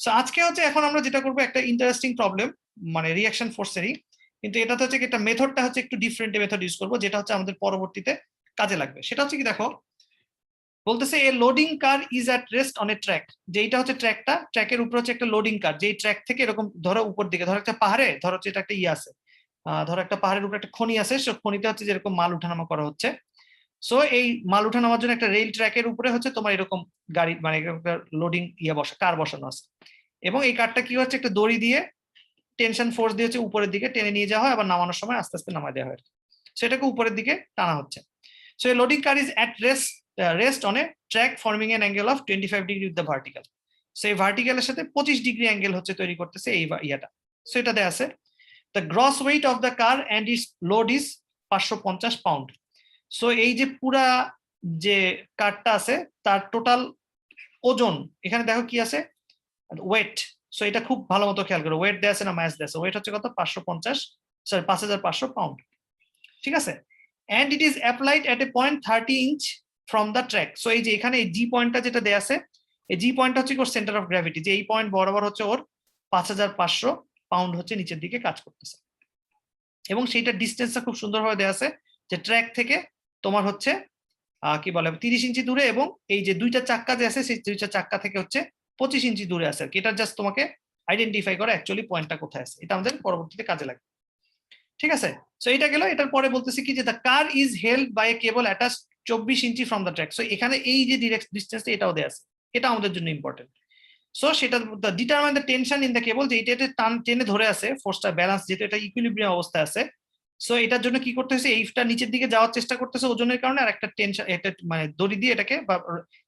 সো আজকে হচ্ছে এখন আমরা যেটা করবো একটা ইন্টারেস্টিং প্রবলেম, মানে রিঅ্যাকশন ফোর্সেরই, কিন্তু এটাতে হচ্ছে কি একটা মেথডটা হচ্ছে একটু ডিফারেন্ট মেথড ইউজ করবো, যেটা হচ্ছে আমাদের পরবর্তীতে কাজে লাগবে। সেটা হচ্ছে কি, দেখো বলতেছে a loading car is at rest on a track, যে এটা হচ্ছে ট্র্যাকটা, ট্র্যাকের উপর হচ্ছে একটা লোডিং কার, যে ট্র্যাক থেকে এরকম ধরো উপর দিকে, ধরো একটা পাহাড়ে, ধরো হচ্ছে এটা একটা ইয়ে আছে, ধরো একটা পাহাড়ের উপর একটা খনি আছে, সে খনিতে হচ্ছে যেরকম মাল উঠানামা করা হচ্ছে। সো এই মাল উঠানামার জন্য একটা রেল ট্র্যাকের উপরে হচ্ছে তোমার এরকম গাড়ি, মানে একটা লোডিং ইয়ে কার বসানো আছে, এবং এই কারটা কি হচ্ছে একটা দড়ি দিয়ে টেনশন ফোর্স দিয়ে হচ্ছে উপরের দিকে টেনে নিয়ে যাওয়া হয়, আবার নামানোর সময় আস্তে আস্তে নামায় দেওয়া হয়, সেটাকে উপরের দিকে টানা হচ্ছে। সো এই loading car is at rest on a track forming N angle of 25 degree with the vertical. So এই ভার্টিক্যালের সাথে 25 ডিগ্রি অ্যাঙ্গেল হচ্ছে তৈরি করতেছে এই ইয়াটা। সো এটা দেয়া আছে, the gross weight of the car and it's load is 550 pound. So এই যে পুরা যে কারটা আছে তার টোটাল ওজন, এখানে দেখো কি আছে, ওয়েট। সো এটা খুব ভালো মতো খেয়াল করো, ওয়েট দেয়া আছে না ম্যাস দেয়া আছে, ওয়েট হচ্ছে কত, 5500 পাউন্ড, ঠিক আছে। and it is applied at a point 30 inch from the track. So এই যে এখানে এই জি পয়েন্টটা যেটা দেয়া আছে, এই জি পয়েন্টটা হচ্ছে ওর সেন্টার অফ গ্র্যাভিটি, যে এই পয়েন্ট বরাবর হচ্ছে ওর 5500 পাউন্ড হচ্ছে নিচের দিকে কাজ করতেছে, এবং সেইটা ডিস্টেন্সটা খুব সুন্দরভাবে দেয়া আছে, যে ট্র্যাক থেকে তোমার হচ্ছে কি বলে 30 ইঞ্চি দূরে, এবং এই যে দুইটা চাক্কা যে আছে সেই দুইটা চাক্কা থেকে হচ্ছে 25 ইঞ্চি দূরে আছে। এটা জাস্ট তোমাকে আইডেন্টিফাই করা অ্যাকচুয়ালি পয়েন্টটা কোথায় আছে, এটা আমাদের পরবর্তীতে কাজে লাগবে, ঠিক আছে। সো এটা গেল। এটার পরে বলতেছি কি যে the car is held by a cable attach 24 inch from the track. So এখানে এই যে ডিরেক্ট ডিস্টেন্সটা এটাও দেয়া আছে, এটা আমাদের জন্য ইম্পর্টেন্ট। সো সেটা determine the tension in the কেবল, যে এটা টান টেনে ধরে আছে, ফোর্সটা ব্যালেন্স, যেহেতু এটা ইকুইলিব্রিয়াম অবস্থায় আছে। সো এটার জন্য কি করতে হয়েছে, এইটা নিচের দিকে যাওয়ার চেষ্টা করতেছে ওজনের কারণে, আর একটা টেনশন, এটা মানে দড়ি দিয়ে এটাকে বা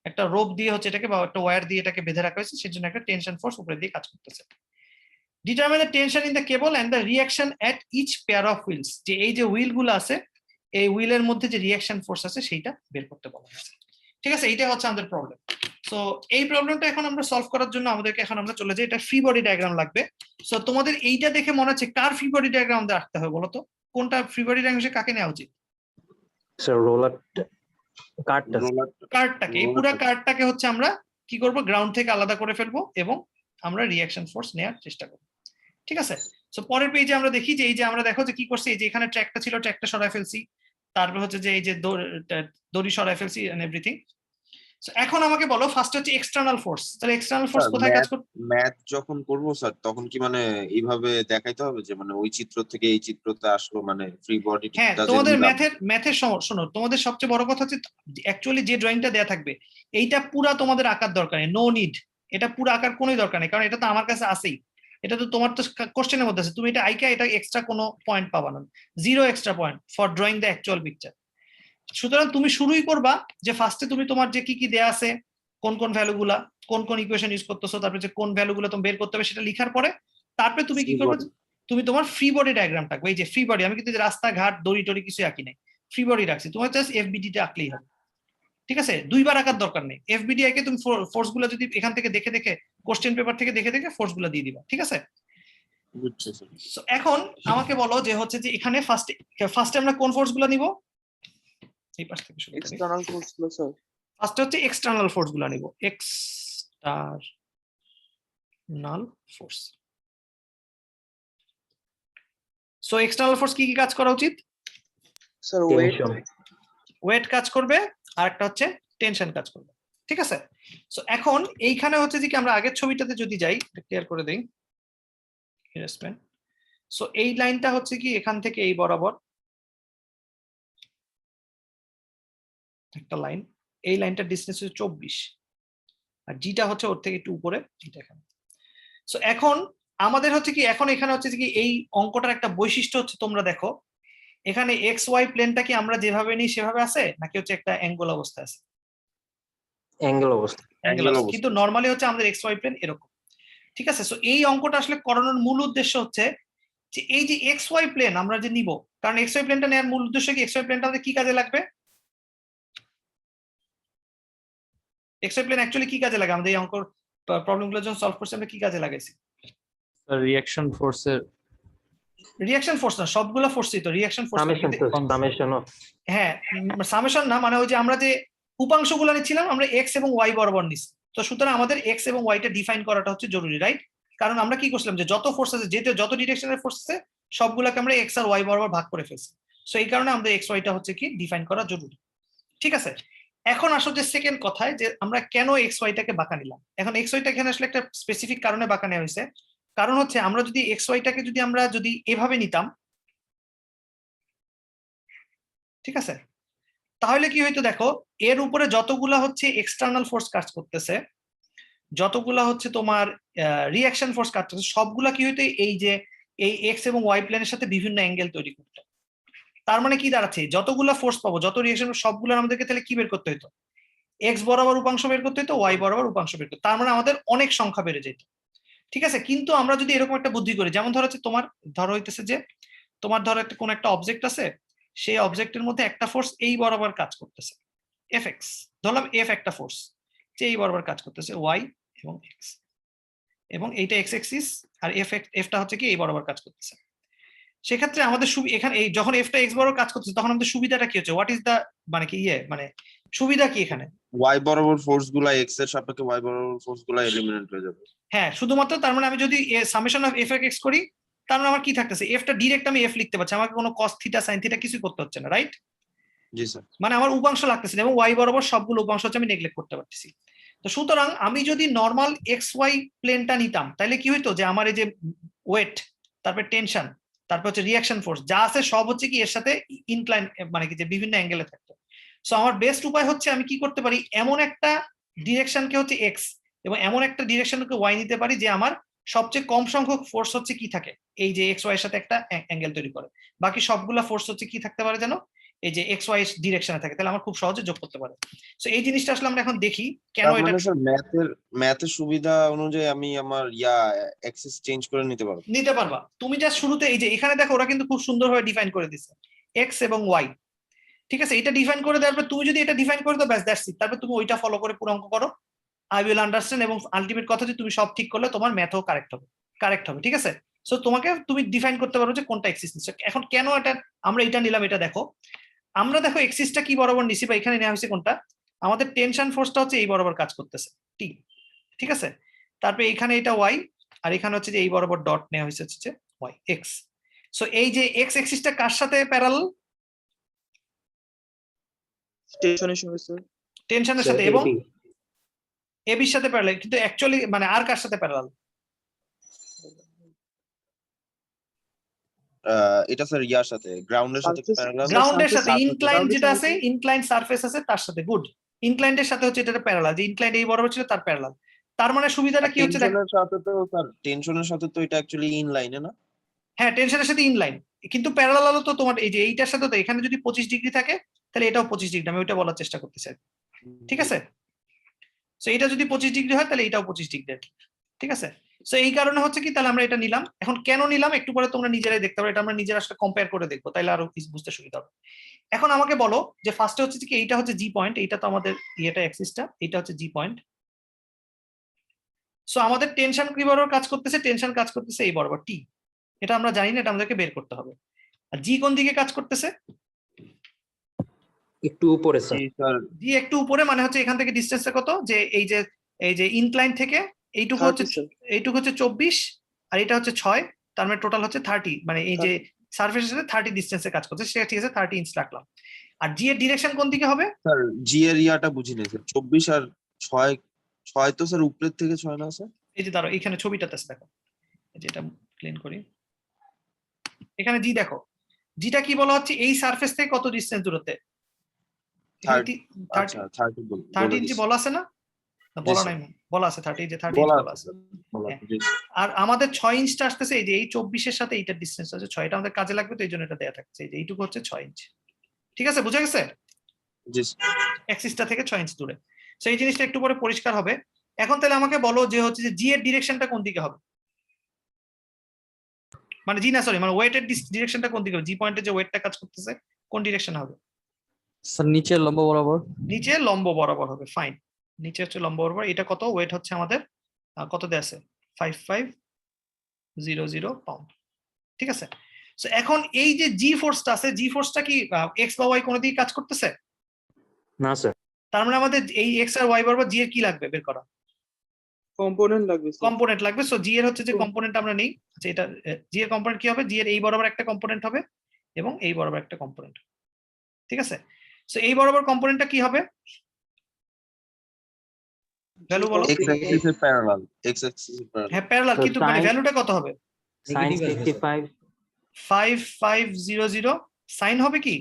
একটা রোপ দিয়ে হচ্ছে এটাকে, বা একটা ওয়্যার দিয়ে এটাকে বেঁধে রাখা হয়েছে, সেজন্য একটা টেনশন ফোর্স উপরে দিয়ে কাজ করতেছে। Determine the tension in the cable and the reaction at each pair of wheels, যে এই যে হুইল গুলো আছে এই হুইলের মধ্যে যে রিঅ্যাকশন ফোর্স আছে সেইটা বের করতে বলা হয়েছে, ঠিক আছে। এইটা হচ্ছে আমাদের প্রবলেম। সো এই প্রবলেমটা এখন আমরা সলভ করার জন্য আমাদেরকে এখন আমরা চলে যাই, এটা ফ্রি বডি ডায়াগ্রাম লাগবে। সো তোমাদের এইটা দেখে মনে হচ্ছে কার ফ্রি বডি ডায়াগ্রাম দিয়ে আঁকতে হবে বলো তো, কোনটা ফ্রি বডি ডায়াগ্রাম হিসেবে কাকে নেওয়া উচিত? স্যার রোলার কার্ডটা কার্ডটাকে, এই পুরো কার্ডটাকে হচ্ছে আমরা কি করব, গ্রাউন্ড থেকে আলাদা করে ফেলবো এবং আমরা রিঅ্যাকশন ফোর্স নেওয়ার চেষ্টা করব, ঠিক আছে। সো পরের পেজে আমরা দেখি যে এই যে আমরা দেখো যে কি করছি, এই যে এখানে ট্র্যাকটা ছিল, ট্র্যাকটা সরাই ফেলছি, তারপর হচ্ছে যে এই যে দড়ি সরাই ফেলছি এন্ড এভরিথিং। সো এখন আমাকে বলো ফার্স্ট হচ্ছে এক্সটার্নাল ফোর্স, তাহলে এক্সটার্নাল ফোর্স কোথায় কাজ করবে? ম্যাথ যখন করবো স্যার তখন কি মানে এইভাবে দেখাইতে হবে যে মানে ওই চিত্র থেকে এই চিত্রতে আসলো, মানে ফ্রি বডি? হ্যাঁ, তোমাদের ম্যাথের শোনো, তোমাদের সবচেয়ে বড় কথা হচ্ছে অ্যাকচুয়ালি যে ড্রয়িংটা দেয়া থাকবে এইটা পুরা তোমাদের আঁকার দরকার নেই, নো নিড, এটা পুরো আঁকার কোনোই দরকার নেই, কারণ এটা তো আমার কাছে আছেই, এটা তো তোমার তো কোশ্চেনের মধ্যে আছে, তুমি এটা আইকা এটা এক্সট্রা কোনো পয়েন্ট পাবা না, 0 extra point for drawing the actual picture. সুতরাং তুমি শুরুই করবা যে ফার্স্টে তুমি তোমার যে কি কি দেয়া আছে, কোন কোন ভ্যালুগুলা, কোন কোন ইকুয়েশন ইউজ করতেছো, তারপরে যে কোন ভ্যালুগুলো তুমি বের করতে হবে সেটা লিখার পরে তারপরে তুমি কি করবে, তুমি তোমার ফ্রি বডি ডায়াগ্রাম থাকবে, এই যে ফ্রি বডি, আমি কিন্তু রাস্তাঘাট দড়ি টড়ি কিছু আঁকি নাই, ফ্রি বডি রাখছি, তোমার জাস্ট এফবিডি টা আঁকলেই হবে, ঠিক আছে। দুইবার আঁকার দরকার নেই, এফবিডি আঁকে তুমি ফোর্স গুলো যদি এখান থেকে দেখে দেখে কোশ্চেন পেপার থেকে দেখে দেখে ফোর্স গুলো দিয়ে দিবা, ঠিক আছে। এখন আমাকে বলো যে হচ্ছে যে এখানে ফার্স্টে আমরা কোন ফোর্স গুলো নিব, এই পাশ থেকে শুরু করি। এক্সটার্নাল ফোর্স গুলো স্যার, ফার্স্টে হচ্ছে এক্সটার্নাল ফোর্স গুলো নিব, external force. So external force কি কি কাজ করা উচিত? স্যার ওয়েট কাজ করবে, আর একটা হচ্ছে টেনশন কাজ করবে, ঠিক আছে। সো এখন এইখানে হচ্ছে যে কি আমরা আগের ছবিটাতে যদি যাই, ক্লিয়ার করে দেই, সো এই লাইনটা হচ্ছে কি এখান থেকে এই বরাবর একটা লাইন, এই লাইনটার ডিসটেন্স হচ্ছে 24, আর জিটা হচ্ছে ওর থেকে একটু উপরে, এটা এখানে। সো এখন আমাদের হচ্ছে কি, এখন এখানে হচ্ছে কি এই অঙ্কটার একটা বৈশিষ্ট্য হচ্ছে, তোমরা দেখো এখানে এক্স ওয়াই প্লেনটা কি আমরা যেভাবে নিই সেভাবে আছে, নাকি হচ্ছে একটা অ্যাঙ্গেল অবস্থা আছে? অ্যাঙ্গেল অবস্থা। কিন্তু নরমালি হচ্ছে আমাদের এক্স ওয়াই প্লেন এরকম, ঠিক আছে। সো এই অঙ্কটা আসলে করানোর মূল উদ্দেশ্য হচ্ছে যে এই যে এক্স ওয়াই প্লেন আমরা যে নিব, কারণ এক্স ওয়াই প্লেনটা নেওয়ার মূল উদ্দেশ্য কি, এক্স ওয়াই প্লেনটা আমাদের কি কাজে লাগবে, এক্স ওয়াই প্লেন অ্যাকচুয়ালি কি কাজে লাগে? আমাদের এই অঙ্কর প্রবলেমগুলো যখন সলভ করছি আমরা কি কাজে লাগাইছি? রিঅ্যাকশন ফোর্সের রিঅ্যাকশন ফোর্স না, সবগুলো ফোর্সই তো রিঅ্যাকশন ফোর্স। সামেশন অফ হ্যাঁ, সামেশন না, মানে ওই যে আমরা যে উপাংশগুলো নিচ্ছিলাম আমরা এক্স এবং ওয়াই বরাবর নিচ্ছি, তো সুতরাং আমাদের এক্স এবং ওয়াইটা ডিফাইন করাটা হচ্ছে জরুরি, রাইট? কারণ আমরা কি করছিলাম যে যত ফোর্স আছে, যেহেতু যত ডিরেকশনের ফোর্স আছে সবগুলোকে আমরা এক্স আর ওয়াই বরাবর ভাগ করে ফেলছি, সো এই কারণে আমাদের এক্স ওয়াইটা হচ্ছে কি ডিফাইন করা জরুরি। ঠিক আছে, এখন আসো যে সেকেন্ড কথায় যে আমরা কেন এক্স ওয়াইটাকে বাঁকা নিলাম। এখন এক্স ওয়াইটা এখানে আসলে একটা স্পেসিফিক কারণে বাঁকা নেওয়া হয়েছে। কারণ হচ্ছে আমরা যদি এক্স ওয়াইটাকে যদি এভাবে নিতাম, ঠিক আছে, তাহলে কি হইতো দেখো, এর উপরে যতগুলা হচ্ছে এক্সটার্নাল ফোর্স কাজ করতেছে, যতগুলা হচ্ছে তোমার রিঅ্যাকশন ফোর্স কাজ করতেছে, সবগুলা কি হইতো এই যে এই এক্স এবং ওয়াই প্লেনের সাথে বিভিন্ন অ্যাঙ্গেল তৈরি করতো। তার মানে কি দাঁড়াচ্ছে, যতগুলা ফোর্স পাবো, যত রিঅ্যাকশন, সবগুলো আমাদেরকে তাহলে কি বের করতে হতো? এক্স বরাবর উপাংশ বের করতে হতো, ওয়াই বরাবর উপাংশ বের করতে, তার মানে আমাদের অনেক সংখ্যা বেড়ে যেত। ঠিক আছে, কিন্তু আমরা যদি এরকম একটা বুদ্ধি করি, যেমন ধরো হচ্ছে তোমার ধরো হইতেছে যে তোমার ধরো একটা কোন একটা অবজেক্ট আছে, সেই অবজেক্টের মধ্যে একটা ফোর্স এই বরাবর কাজ করতেছে, এফ এক্স, ধরলাম এফ একটা ফোর্স যে এই বরাবর কাজ করতেছে ওয়াই এবং এক্স, এবং এইটা এক্স এক্সিস, আর এফটা হচ্ছে কি এই বরাবর কাজ করতেছে। সেক্ষেত্রে আমাদের এখানে এই যখন এফটা এক্স বরাবর কাজ করতেছে তখন আমাদের সুবিধাটা কি হচ্ছে, হোয়াট ইজ দা মানে কি মানে সুবিধা কি এখানে? ওয়াই বরাবর ফোর্স গুলা এক্স এর সাপেক্ষে ওয়াই বরাবর ফোর্স গুলা এলিমিনেট হয়ে যাবে। হ্যাঁ, শুধুমাত্র তার মানে আমি যদি সামেশন অফ এফ এক্স করি, তার মানে আমার কি থাকতেছে, এফটা ডিরেক্ট আমি এফ লিখতে পারছি, আমাকে কোনো কস থিটা সাইন থিটা কিছু করতে হচ্ছে না, রাইট? জি স্যার। মানে আমার উপাংশ লাগতেছে না, এবং ওয়াই বরাবর সবগুলো উপাংশ হচ্ছে আমি নেগলেক্ট করতে পারতেছি। তো সুতরাং আমি যদি নর্মাল এক্স ওয়াই প্লেনটা নিতাম, তাহলে কি হইতো যে আমার এই যে ওয়েট, তারপর টেনশন, তারপর হচ্ছে রিঅ্যাকশন ফোর্স যা আছে সব হচ্ছে কি এর সাথে ইনক্লাইন, মানে কি যে বিভিন্ন অ্যাঙ্গেলে থাকতো। সো আমার বেস্ট উপায় হচ্ছে আমি কি করতে পারি, এমন একটা ডিরেকশনকে হচ্ছে এক্স এবং এমন একটা ডিরেকশনকে ওয়াই নিতে পারি যে আমার সবচেয়ে কম সংখ্যক ফোর্স হচ্ছে কি থাকে, এই যে এক্স ওয়াই এর সাথে একটা অ্যাঙ্গেল তৈরি করে, বাকি সবগুলা ফোর্স হচ্ছে কি থাকতে পারে যেন এই যে এক্স ওয়াই ডিরেকশনে থাকে, তাহলে আমার খুব সহজে যোগ করতে পারে। সো এই জিনিসটা আসলে আমরা এখন দেখি কেন তার এটা মানে স্যার ম্যাথের সুবিধা অনুযায়ী আমি আমার অ্যাক্সেস চেঞ্জ করে নিতে পারবো। নিতে পারবা। তুমি যা শুরুতে এই যে এখানে দেখো ওরা কিন্তু খুব সুন্দরভাবে ডিফাইন করে দিচ্ছে এক্স এবং ওয়াই, ঠিক আছে, এটা ডিফাইন করে দেওয়ার পর তুমি যদি এটা ডিফাইন করে দাও ব্যাস দ্যাটস ইট, তারপর তুমি ওইটা ফলো করে পুরো অঙ্ক করো, আই উইল আন্ডারস্ট্যান্ড, এবং আলটিমেট কথা যে তুমি সব ঠিক করলে তোমার ম্যাথও কারেক্ট হবে, ঠিক আছে। সো তুমি ডিফাইন করতে পারো যে কোনটা এক্সিস নিচ্ছে। এখন কেন আমরা এটা নিলাম, এটা দেখো, আমরা দেখো এক্সিসটা কি বরাবর নিছি, বা এখানে নেওয়া হয়েছে কোনটা, আমাদের টেনশন ফোর্সটা হচ্ছে এই বরাবর কাজ করতেছে টি, ঠিক আছে, তারপরে এখানে এটা ওয়াই, আর এখানে হচ্ছে যে এই বরাবর ডট নেওয়া হয়েছে হচ্ছে ওয়াই এক্স। সো এই যে এক্স এক্সিসটা কার সাথে প্যারালাল? টেনশনের সাথে, এবং এবির সাথে প্যারালাল, কিন্তু অ্যাকচুয়ালি মানে আর কার সাথে প্যারালাল? এটা স্যার ইয়ার সাথে গ্রাউন্ডের সাথে প্যারালাল। গ্রাউন্ডের সাথে ইনক্লাইন যেটা আছে, ইনক্লাইন সারফেস আছে তার সাথে, গুড, ইনক্লাইন্ডের সাথে হচ্ছে এটা প্যারালাল, যে ইনক্লাইন্ড এই বরাবর ছিল তার প্যারালাল। তার মানে সুবিধাটা কি হচ্ছে, টেনশনের সাথে তো স্যার টেনশনের সাথে তো এটা অ্যাকচুয়ালি ইন লাইনে না? হ্যাঁ টেনশনের সাথে ইনলাইন, কিন্তু প্যারালাল তো তোমার এই যে এইটার সাথে, তো এখানে যদি 25 ডিগ্রি থাকে তাহলে এটাও 25 ডিগ্রি, আমি ওইটা বলার চেষ্টা করতেছি, ঠিক আছে। সো এটা যদি 25 ডিগ্রি হয় তাহলে এটাও 25 ডিগ্রি, ঠিক আছে। সো এই কারণে হচ্ছে কি, তাহলে আমরা এটা নিলাম। এখন কেন নিলাম একটু পরে তোমরা নিজেরাই দেখতে পারো, এটা আমরা নিজেরা আসলে কম্পেয়ার করে দেখবো, তাইলে আরো বুঝতে সুবিধা হবে। এখন আমাকে বলো যে ফার্স্টে হচ্ছে কি, এইটা হচ্ছে জি পয়েন্ট, এইটা তো আমাদের এটা এক্সিসটা, এটা হচ্ছে জি পয়েন্ট। সো আমাদের টেনশন কি বরাবর কাজ করতেছে, টেনশন কাজ করতেছে এই বরাবর টি, এটা আমরা জানি না, এটা আমাদেরকে বের করতে হবে। আর জি কোন দিকে কাজ করতেছে? একটু উপরে স্যার। জি একটু উপরে, মানে হচ্ছে এখান থেকে ডিসটেন্সটা কত, যে এই যে ইনক্লাইন থেকে এইটুকু হচ্ছে 24, আর এটা হচ্ছে 6, তার মানে টোটাল হচ্ছে 30, মানে এই যে সারফেসের সাথে 30 ডিসটেন্সে কাজ করছে, সেটা ঠিক আছে, 30 ইঞ্চ রাখলাম। আর জি এর ডিরেকশন কোন দিকে হবে? স্যার জি এর ইয়াটা বুঝিনি স্যার, 24 আর 6 তো স্যার উপরের থেকে 6 না স্যার? এই যে দাঁড়াও, এখানে ছবিটাতে দেখো, যেটা ক্লিন করি, এখানে জি দেখো, জিটা কি বলা হচ্ছে, এই সারফেস থেকে কত ডিসটেন্স দূরত্বে? 30 ইঞ্চি বলা আছে না? বলা নাই, বলা আছে 30, যে 30 বলা আছে। আর আমাদের 6 ইঞ্চটা আসতেছে এই যে এই 24 এর সাথে এইটার ডিসটেন্স আছে 6, এটা আমাদের কাজে লাগবে, তো এই জন্য এটা দেয়া থাকছে, এই যে এইটুকু হচ্ছে 6 ইঞ্চ, ঠিক আছে, বুঝা গেছে? অ্যাক্সিসটা থেকে 6 ইঞ্চ দূরে। সো এই জিনিসটা একটু পরে পরিষ্কার হবে। এখন তাহলে আমাকে বলো যে হচ্ছে যে জি এর ডিরেকশনটা কোন দিকে হবে, মানে জি না সরি, মানে ওয়েটের ডিরেকশনটা কোন দিকে হবে, জি পয়েন্টে যে ওয়েটটা কাজ করতেছে কোন ডিরেকশন হবে? স্যার নিচে লম্ব বরাবর। নিচে লম্ব বরাবর হবে, ফাইন। নিচে হচ্ছে লম্ব বরাবর, এটা কত ওয়েট হচ্ছে আমাদের কত দেয়া আছে 5500 পাউন্ড। ঠিক আছে, সো এখন এই যে জি ফোর্সটা আছে, জি ফোর্সটা কি এক্স বা ওয়াই কোনো দিকে কাজ করতেছে? না স্যার। তার মানে আমাদের এই এক্স আর ওয়াই বরাবর জি এর কি লাগবে বের করা? কম্পোনেন্ট লাগবে স্যার। কম্পোনেন্ট লাগবে। সো জি এর হচ্ছে যে কম্পোনেন্ট আমরা নেই, আচ্ছা এটা জি এর কম্পোনেন্ট কি হবে? জি এর এই বরাবর একটা কম্পোনেন্ট হবে এবং এই বরাবর একটা কম্পোনেন্ট। ঠিক আছে, সো এই বরাবর কম্পোনেন্টটা কি হবে? ভ্যালু বলো। এক্স অ্যাক্সিস এর প্যারালাল, এক্স অ্যাক্সিস এর প্যারালাল। হ্যাঁ প্যারালাল, So কিন্তু মানে sin- ভ্যালুটা কত হবে? sin Negative আসবে, 55 5500 সাইন হবে কি?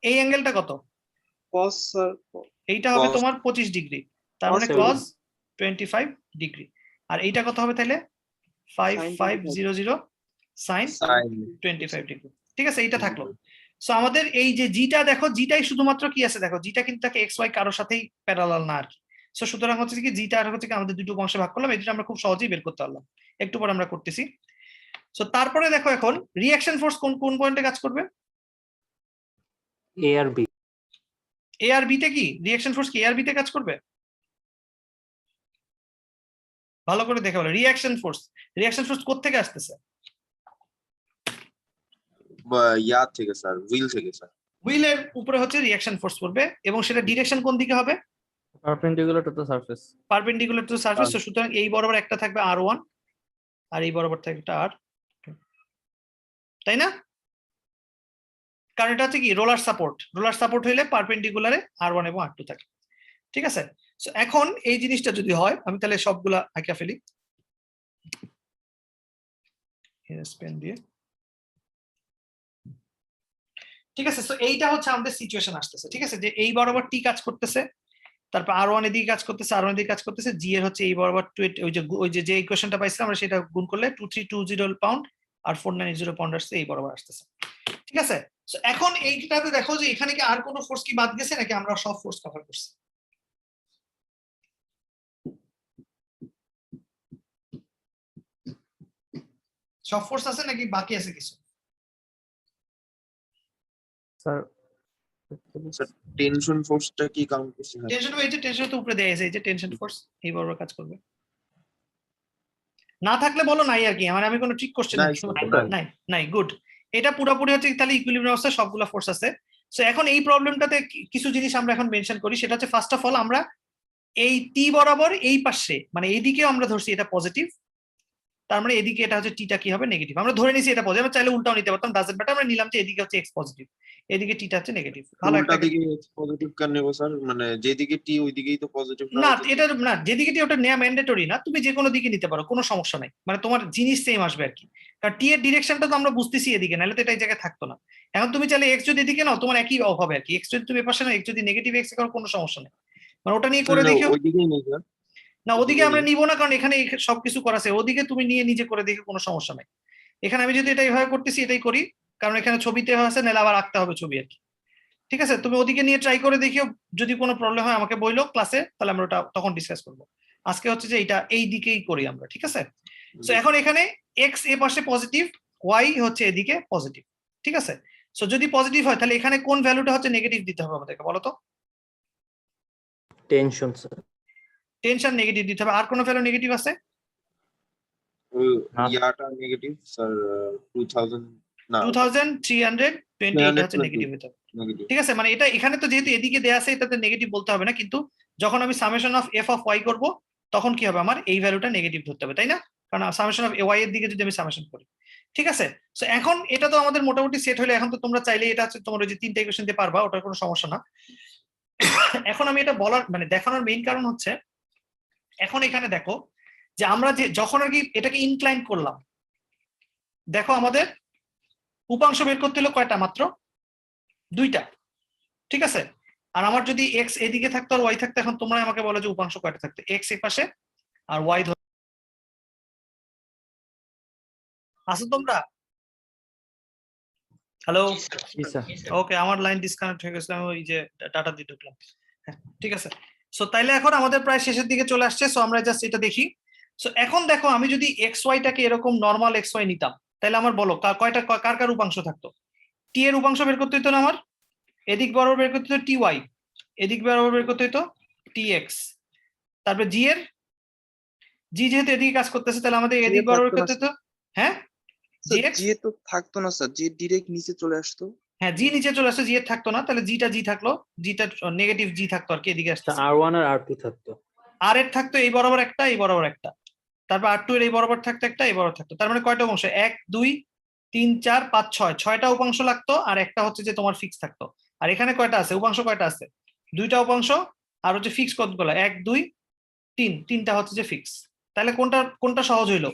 এই অ্যাঙ্গেলটা কত? cos স্যার এইটা হবে Cos- তোমার 25 ডিগ্রি, তার মানে Cos cos 25 ডিগ্রি। আর এইটা কত হবে তাহলে? 5500 সাইন সাইন 25 ডিগ্রি। ঠিক আছে, এইটা থাকলো। সো আমাদের এই যে জিটা দেখো, জিটাই শুধুমাত্র কি আছে দেখো, জিটা কিন্তু তাকে এক্স ওয়াই কারোর সাথেই প্যারালাল না আর কি। সো সুতরাং হচ্ছে কি জিটা আর হচ্ছে কি আমাদের দুটো অংশে ভাগ করলাম, এটা আমরা খুব সহজেই বের করতে পারলাম, একটু পরে আমরা করতেছি। সো তারপরে দেখো এখন রিঅ্যাকশন ফোর্স কোন কোন পয়েন্টে কাজ করবে? A আর B। এ আর বি তে কি রিঅ্যাকশন ফোর্স কি এ আর বি তে কাজ করবে? ভালো করে দেখে বলো, রিঅ্যাকশন ফোর্স কোত্থেকে আসতেছে? ইয়া থেকে স্যার, হুইল থেকে স্যার। হুইলের উপরে হচ্ছে রিঅ্যাকশন ফোর্স পড়বে এবং সেটা ডিরেকশন কোন দিকে হবে? perpendicular to the surface. Perpendicular to surface. তো সুতরাং এই বরাবর একটা থাকবে R1 আর এই বরাবর থাকবে একটা R, তাই না? কারণ এটা হচ্ছে কি রোলার সাপোর্ট হইলে পারপেন্ডিকুলারে R1 এবং R2 থাকে। ঠিক আছে, সো এখন এই জিনিসটা যদি হয়, আমি তাহলে সবগুলা আঁকা ফেলি পেন দিয়ে। ঠিক আছে, সো এইটা হচ্ছে আমাদের সিচুয়েশন আসতেছে। ঠিক আছে, যে এই বরাবর টি কাজ করতেছে, তারপর R1 এদিকে কাজ করতেছে, R1 এদিকে কাজ করতেছে, জি এর হচ্ছে এই বরাবর ওই যে ইকুয়েশনটা পাইছিলাম আমরা, সেটা গুণ করলে 2320 পাউন্ড আর 4980 পাউন্ড আসছে, এই বরাবর আসতেছে। ঠিক আছে, সো এখন এইটাতে দেখো যে এখানে কি আর কোনো ফোর্স কি বাদ গেছে নাকি আমরা সব ফোর্স কভার করছি? সব ফোর্স আছে নাকি বাকি আছে কিছু? Sir, টেনশন ফোর্সটা কি কাউন্ট করছে? টেনশন এই যে টেনশন তো উপরে দেয়া আছে, এই যে টেনশন ফোর্স এই বরাবর কাজ করবে। না থাকলে বলো নাই আর কি, মানে আমি কোনো ট্রিক কোশ্চেন নাই, নাই নাই গুড। এটা পুরোপুরি হচ্ছে তাহলে ইকুইলিব্রিয়াম অবস্থায় সবগুলা ফোর্স আছে। সো এখন এই প্রবলেমটাতে কিছু জিনিস আমরা এখন মেনশন করি, সেটা হচ্ছে ফার্স্ট অফ অল আমরা এই টি বরাবর এই পাশে মানে এইদিকে আমরা ধরছি এটা পজিটিভ, তার মানে এদিকে এটা হচ্ছে টিটা কি হবে নেগেটিভ। আমরা ধরে নিছি এটা পজিটিভ, আমরা চাইলে উল্টাও নিতে পারতাম, ডাজন্ট ম্যাটার। আমরা নিলাম যে এদিকে হচ্ছে এক্স পজিটিভ, এদিকে টিটা হচ্ছে নেগেটিভ। ভালো একটা উল্টা দিকে পজিটিভ কেন নেব স্যার? মানে যেদিকে টি ওই দিকেই তো পজিটিভ না, এটা না যেদিকে টি ওটা নেওয়া ম্যান্ডেটরি না, তুমি যে কোনো দিকে নিতে পারো, কোনো সমস্যা নাই, মানে তোমার জিনিস সেম আসবে আর কি। কারণ টি এর ডিরেকশনটা তো আমরা বুঝতেছি এদিকে, নাহলে তো এটা এই জায়গায় থাকতো না। এখন তুমি চাইলে এক্স যদি এদিকে নাও তোমার একই হবে আর কি, এক্স যদি তুমি এপাশে নাও, এক্স যদি নেগেটিভ এক্স করো কোনো সমস্যা নেই, মানে ওটা নিয়ে করে দেখিও। ওই দিকেই নেই স্যার। না ওদিকে আমরা নিব না, কারণ এখানে সবকিছু করা আছে, ওদিকে তুমি নিয়ে নিজে করে দেখে কোনো সমস্যা নাই। এখানে আমি যদি এটা এইভাবে করতেছি এটাই করি, কারণ এখানে ছবিতে আছে, নাহলে আবার আঁকতে হবে ছবি আর কি। ঠিক আছে, তুমি ওদিকে নিয়ে ট্রাই করে দেখিও, যদি কোনো প্রবলেম হয় আমাকে বইলো ক্লাসে, তাহলে আমরা ওটা তখন ডিসকাস করবো। আজকে হচ্ছে যে এটা এই দিকেই করি আমরা। ঠিক আছে, সো এখন এখানে এক্স এ পাশে পজিটিভ, ওয়াই হচ্ছে এদিকে পজিটিভ। ঠিক আছে, সো যদি পজিটিভ হয় তাহলে এখানে কোন ভ্যালুটা হচ্ছে নেগেটিভ দিতে হবে আমাদেরকে, বলো তো? Tension sir. টেনশন নেগেটিভ দিতে হবে। আর কোনো ভ্যালু নেগেটিভ আছে? ইয়াটা নেগেটিভ স্যার, 2000 না 2328 হচ্ছে নেগেটিভ হতে হবে। নেগেটিভ। ঠিক আছে, মানে এটা এখানে তো যেহেতু এদিকে দেয়া আছে এটাতে নেগেটিভ বলতে হবে না, কিন্তু যখন আমি summation of F of Y করব তখন কি হবে, আমার এই ভ্যালুটা নেগেটিভ ধরতে হবে, তাই না? কারণ সামেশন অফ ওয়াই এর দিকে যদি আমি সামেশন করি। ঠিক আছে, সো এখন এটা তো আমাদের মোটামুটি সেট হলে, এখন তো তোমরা চাইলে এটা হচ্ছে তোমার ওই যে 3টা ইকুয়েশন দিয়ে পারবা, ওটার কোনো সমস্যা না। এখন আমি এটা বলার মানে দেখানোর মেইন কারণ হচ্ছে, এখন এখানে দেখো যে আমরা যে যখন আর কি এটাকে ইনক্লাইন করলাম, দেখো আমাদের উপাংশ বের করতে হলো কয়টা? মাত্র 2টা। ঠিক আছে, আর আমার যদি এক্স এদিকে থাকতো আর ওয়াই থাকতো, এখন তোমরা আমাকে বলো যে উপাংশ কয়টা থাকতো? এক্স এর পাশে আর ওয়াই আসো তোমরা? Hello, Yes, sir. ওকে, আমার লাইন ডিসকানেক্ট হয়ে গেছিল, আমি ওই যে ডাটা দিয়ে ঢুকলাম। হ্যাঁ, ঠিক আছে, সো তাইলে এখন আমাদের প্রায় শেষের দিকে চলে আসছে, সো আমরা জাস্ট এটা দেখি। সো এখন দেখো আমি যদি এক্স ওয়াইটাকে এরকম নর্মাল এক্স ওয়াই নিতাম, তাহলে আমার বলো কয়টা কার কার উপাংশ থাকতো? টি এর উপাংশ বের করতে হতো না আমার, এদিক বরাবর বের করতে হতো টি ওয়াই, এদিক বরাবর বের করতে হতো টি এক্স, তারপরে জি এর জি যেহেতু এদিকে কাজ করতেছে তাহলে আমাদের এদিক থাকতো বরাবর না, ক্ষেত্রে তো হ্যাঁ স্যার GX? জি তো থাকতো না স্যার, জি ডিরেক্ট নিচে চলে আসতো। হ্যাঁ জি নিচে চলে আসছে, জি এর থাকতো না, তাহলে জিটা জি থাকলো, জিটা নেগেটিভ জি থাকতো আর কি এদিকে আসছে। R1 আর R2 থাকতো। আর এর থাকতো এই বরাবর একটা, এই বরাবর একটা, তারপর আর টু এর এই বরাবর থাকতো একটা, এই বরাবর থাকতো। তার মানে কয়টা অংশ? 1 2 3 4 5 6, 6টা উপাংশ লাগতো, আর একটা হচ্ছে যে তোমার ফিক্স থাকতো। আর এখানে কয়টা আছে উপাংশ? কয়টা আছে? 2টা উপাংশ, আর হচ্ছে ফিক্স কতগুলো? 1 2 3, 3টা হচ্ছে যে ফিক্স। তাহলে কোনটা কোনটা সহজ হইলো?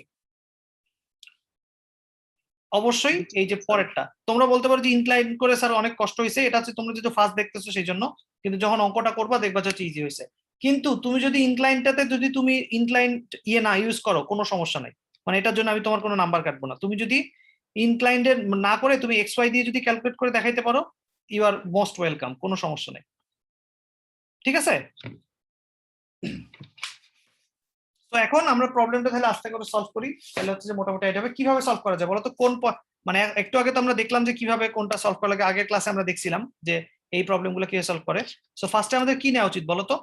অবশ্যই এই যে পরেরটা। তোমরা বলতে পারো যে ইনক্লাইন করে স্যার অনেক কষ্ট হয়েছে, এটা হচ্ছে তোমরা যেহেতু ফার্স্ট দেখতেছো সেই জন্য, কিন্তু যখন অঙ্কটা করবা দেখবা যে হচ্ছে ইজি হয়েছে। কিন্তু তুমি যদি ইনক্লাইনটাতে যদি তুমি ইনক্লাইন ইয়ে না ইউজ করো কোনো সমস্যা নাই, মানে এটার জন্য আমি তোমার কোনো নাম্বার কাটবো না। তুমি যদি ইনক্লাইন্ডের না করে তুমি এক্স ওয়াই দিয়ে যদি ক্যালকুলেট করে দেখাইতে পারো, ইউ আর মোস্ট ওয়েলকাম, কোনো সমস্যা নেই। ঠিক আছে, তো এখন আমরা প্রবলেমটা তাহলে আস্তে করে সলভ করি। তাহলে হচ্ছে যে মোটামুটি এটা হবে কিভাবে সলভ করা যায় বলো তো? কোন মানে একটু আগে তো আমরা দেখলাম যে কিভাবে কোনটা সলভ করা লাগে, আগের ক্লাসে আমরা দেখছিলাম যে এই প্রবলেমগুলো কিভাবে সলভ করে। সো ফার্স্টে আমাদের কি নেওয়া উচিত বলো তো?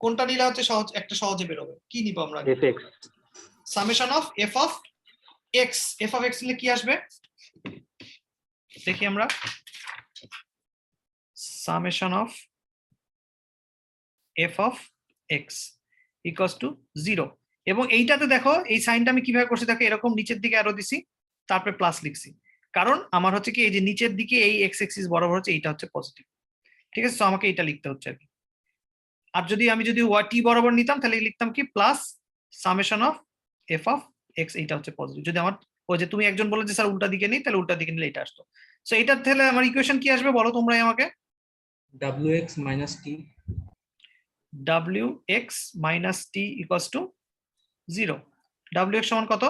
কোনটা নিলে হচ্ছে সহজ, একটা সহজে বেরোবে? কি নিব আমরা? fx summation of F of x. F of x নিলে কি আসবে দেখি আমরা। Summation of F of x equals to 0। এবং এইটাতে দেখো এই সাইনটা আমি কিভাবে করছি দেখো, এরকম নিচের দিকে অ্যারো দিছি, তারপরে প্লাস লিখছি, কারণ আমার হচ্ছে কি এই যে নিচের দিকে এই এক্স এক্সিস বরাবর হচ্ছে এইটা হচ্ছে পজিটিভ। ঠিক আছে, তো আমাকে এটা লিখতে হচ্ছে আর কি। আর যদি আমি যদি ওয়াই টি বরাবর নিতাম তাহলে লিখতাম কি plus summation of F of x, এইটা হচ্ছে পজিটিভ। যদি আমার ওই যে তুমি একজন বলে যে স্যার উল্টা দিকে নেই, তাহলে উল্টা দিকে নিলে এটা আসতো। সো এইটার তাহলে আমার ইকুয়েশন কি আসবে বলো তোমরাই আমাকে? wx minus t wx minus t equals to 0। wx সমান কত?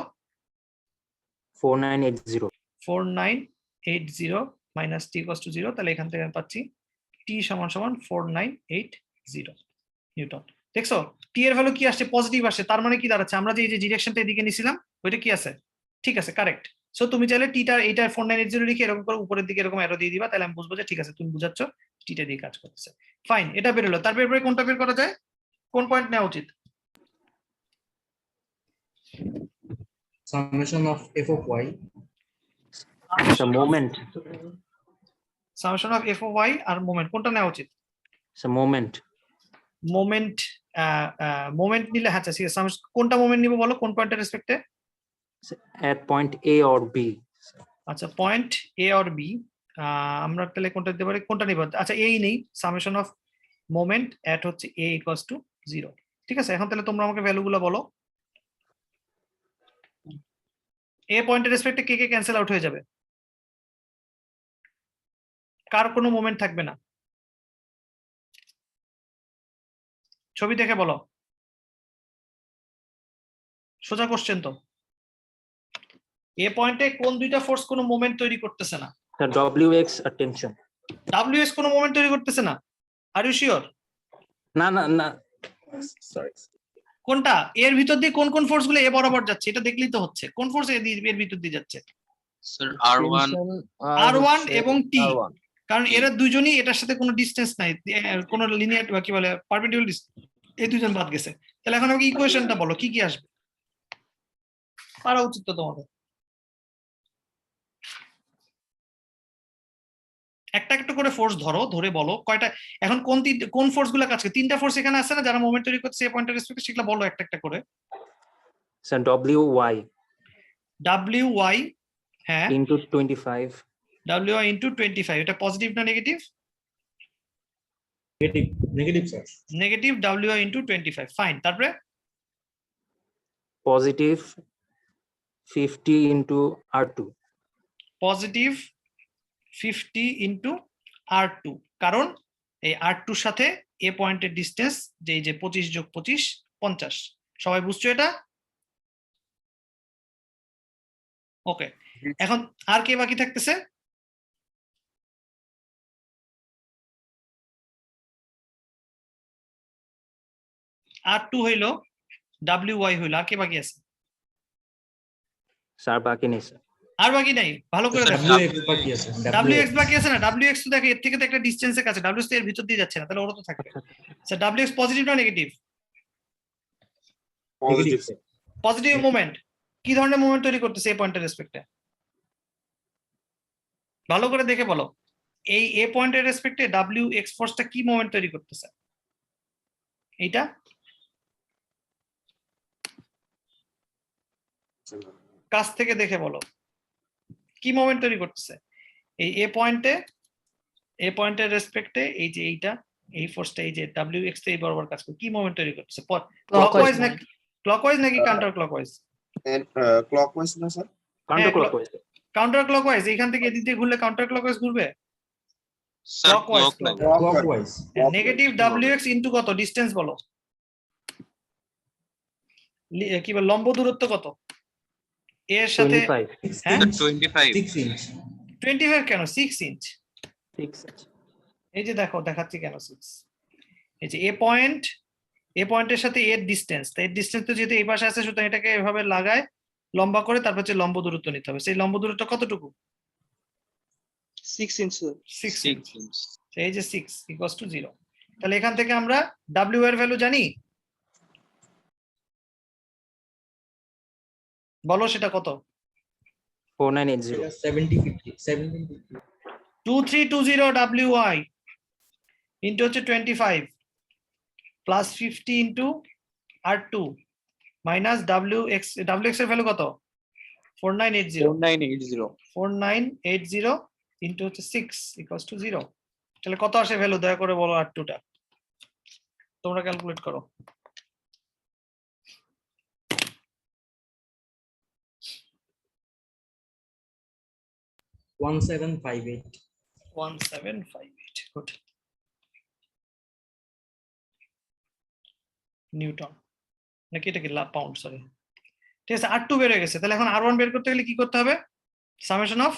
4980 4980 minus t equals to 0। তাহলে এখান থেকে আমি পাচ্ছি t সমান সমান 4980 নিউটন। দেখছো t এর ভ্যালু কি আসছে? পজিটিভ আসছে। তার মানে কি দাঁড়াচ্ছে? আমরা যে এই যে ডিরেকশনটা এদিকে নিছিলাম ওইটা কি আছে? ঠিক আছে, কারেক্ট। সো তুমি চাইলে টিটা এইটা 4980 লিখে এরকম করে উপরের দিকে এরকম অ্যারো দিয়ে দিবা, তাহলে আমি বুঝবো যে ঠিক আছে তুমি বুঝাচ্ছ টিটা দিয়ে কাজ করতেছে। ফাইন, এটা বেরোলো। তারপরে এরপরে কোনটা বের করা যায়? কোন পয়েন্ট নেওয়া উচিত? summation of f of y the moment summation of F of Y আর মোমেন্ট, কোনটা নেওয়া উচিত? the moment মোমেন্ট মোমেন্ট নিলে হ্যাঁ ঠিক আছে। কোনটা মোমেন্ট নিব বলো, কোন পয়েন্টের রেসপেক্টে? at point A or B আচ্ছা পয়েন্ট এ অর বি, আমরা তাহলে কোনটা দিতে পারি? কোনটা নিব? আচ্ছা এই নেই, সামেশন অফ মোমেন্ট এট হচ্ছে এ ইকুয়ালস টু 0। ঠিক আছে, এখন তাহলে তোমরা আমাকে ভ্যালুগুলো বলো। এ পয়েন্টের রেসপেক্টে কে কে ক্যান্সেল আউট হয়ে যাবে? কার কোনো মোমেন্ট থাকবে না? ছবি দেখে বলো, সোজা কোশ্চেন তো। এ পয়েন্টে কোন দুইটা ফোর্স কোনো মোমেন্ট তৈরি করতেছে না? the wx attention ডব্লিউএস কোনো মোমেন্ট তৈরি করতেছে না? Are you sure? না sorry কোনটা? এর ভিতর দিয়ে কোন কোন ফোর্স গুলো এ বরাবর যাচ্ছে এটা দেখলেই তো হচ্ছে। কোন ফোর্স এর ভিতর দিয়ে যাচ্ছে? স্যার R1 R1 এবং T, R1 কারণ এরা দুজনই এটার সাথে কোনো ডিসটেন্স নাই, কোনো লিনিয়ার বা কি বলে পারপেন্ডিকুলার, এই দুজন বাদ গেছে। তাহলে এখন আমাকে ইকুয়েশনটা বলো কি কি আসবে? পারা উচিত তো তোমাদের। একটা একটা করে ফোর্স ধরো, ধরে বলো কয়টা এখন কোন ফোর্স গুলো কাজ করে? 3টা ফোর্স এখানে আছে না যারা মোমেন্ট তৈরি করছে এ পয়েন্টের রেসপেক্টে, সেগুলো বলো একটা একটা করে। so wy WY হ্যাঁ into 25 WY into 25, এটা পজিটিভ না negative? negative sir negative WY into 25। Fine, তারপরে positive 50 into R2 positive 50 into R2, কারণ এই R2 এর সাথে এ পয়েন্টের ডিসটেন্স যে এই যে 25 যোগ 25 50। সবাই বুঝছো এটা? ওকে, এখন আর কে বাকি থাকতেছে? R2 হইলো, WY হইলো, আর কে বাকি আছে? স্যার বাকি নেই স্যার আর বাকি নাই, ভালো করে দেখো। wx বাকি আছে WX বাকি আছে না? WX তো দেখো এর থেকে তো একটা ডিসটেন্সের কাছে, WX তো এর ভিতর দিয়ে যাচ্ছে না, তাহলে ওরা তো থাকবে। স্যার WX পজিটিভ না negative? Positive sir. Positive movement, কি ধরনের মুভমেন্ট তৈরি করতেছে এই পয়েন্টের রেসপেক্টে? ভালো করে দেখে বলো, এই এ পয়েন্টের রেসপেক্টে ডাব্লিউ এক্স ফোর্সটা কি মুভমেন্ট তৈরি করতেছে? এইটা কাছ থেকে দেখে বলো কি মোমেন্ট তৈরি করতেছে এই এ পয়েন্টের রেসপেক্টে, এই যে এইটা, এই ফোর্সটা, এই যে ডাব্লিউ এক্স এই বরাবর কাজ করে কি মোমেন্ট তৈরি করতেছে? ক্লকওয়াইজ নাকি কাউন্টার ক্লকওয়াইজ? ক্লকওয়াইজ না sir? Counter clockwise. Counter clockwise, এইখান থেকে এদিক দিয়ে ঘুরলে কাউন্টার ক্লকওয়াইজ ঘুরবে। Sir, Clockwise, clockwise. Clockwise. Negative W x into কত ডিসটেন্স বলো, কি বল লম্ব দূরত্ব কত এর সাথে? 25 হ্যাঁ 25. 6 inch. 25 কেন 6 ইঞ্চ? 6 এই যে দেখো দেখাচ্ছি কেন 6। এই যে এ পয়েন্টের সাথে এর ডিসটেন্স, এর ডিসটেন্স তো যেহেতু এই পাশে আছে সুতরাং এটাকে এভাবে লাগায় লম্বা করে তারপর হচ্ছে লম্ব দূরত্ব নিতে হবে। সেই লম্ব দূরত্ব কতটুকু? 6 inch sir. 6 6 ইঞ্চ। inch. এই যে 6 ইকুয়ালস টু 0। তাহলে এখান থেকে আমরা ডাব্লিউ এর ভ্যালু জানি, বলো সেটা কত? 4980 1750. 2320 WI ইন্টু হচ্ছে 25 plus 50 into R2 minus WX এর ভ্যালু কত? 4980 4980 ইন্টু হচ্ছে 6 ইকুয়ালস টু 0। তাহলে কত আসে ভ্যালু দয়া করে বলো R2 টা, তোমরা ক্যালকুলেট করো। 1758. 1758 গুড নিউটন নাকি এটা কি পাউন্ড, সরি। ঠিক আছে, R2 বের হয়ে গেছে। তাহলে এখন R1 বের করতে গেলে কি করতে হবে? সামেশন অফ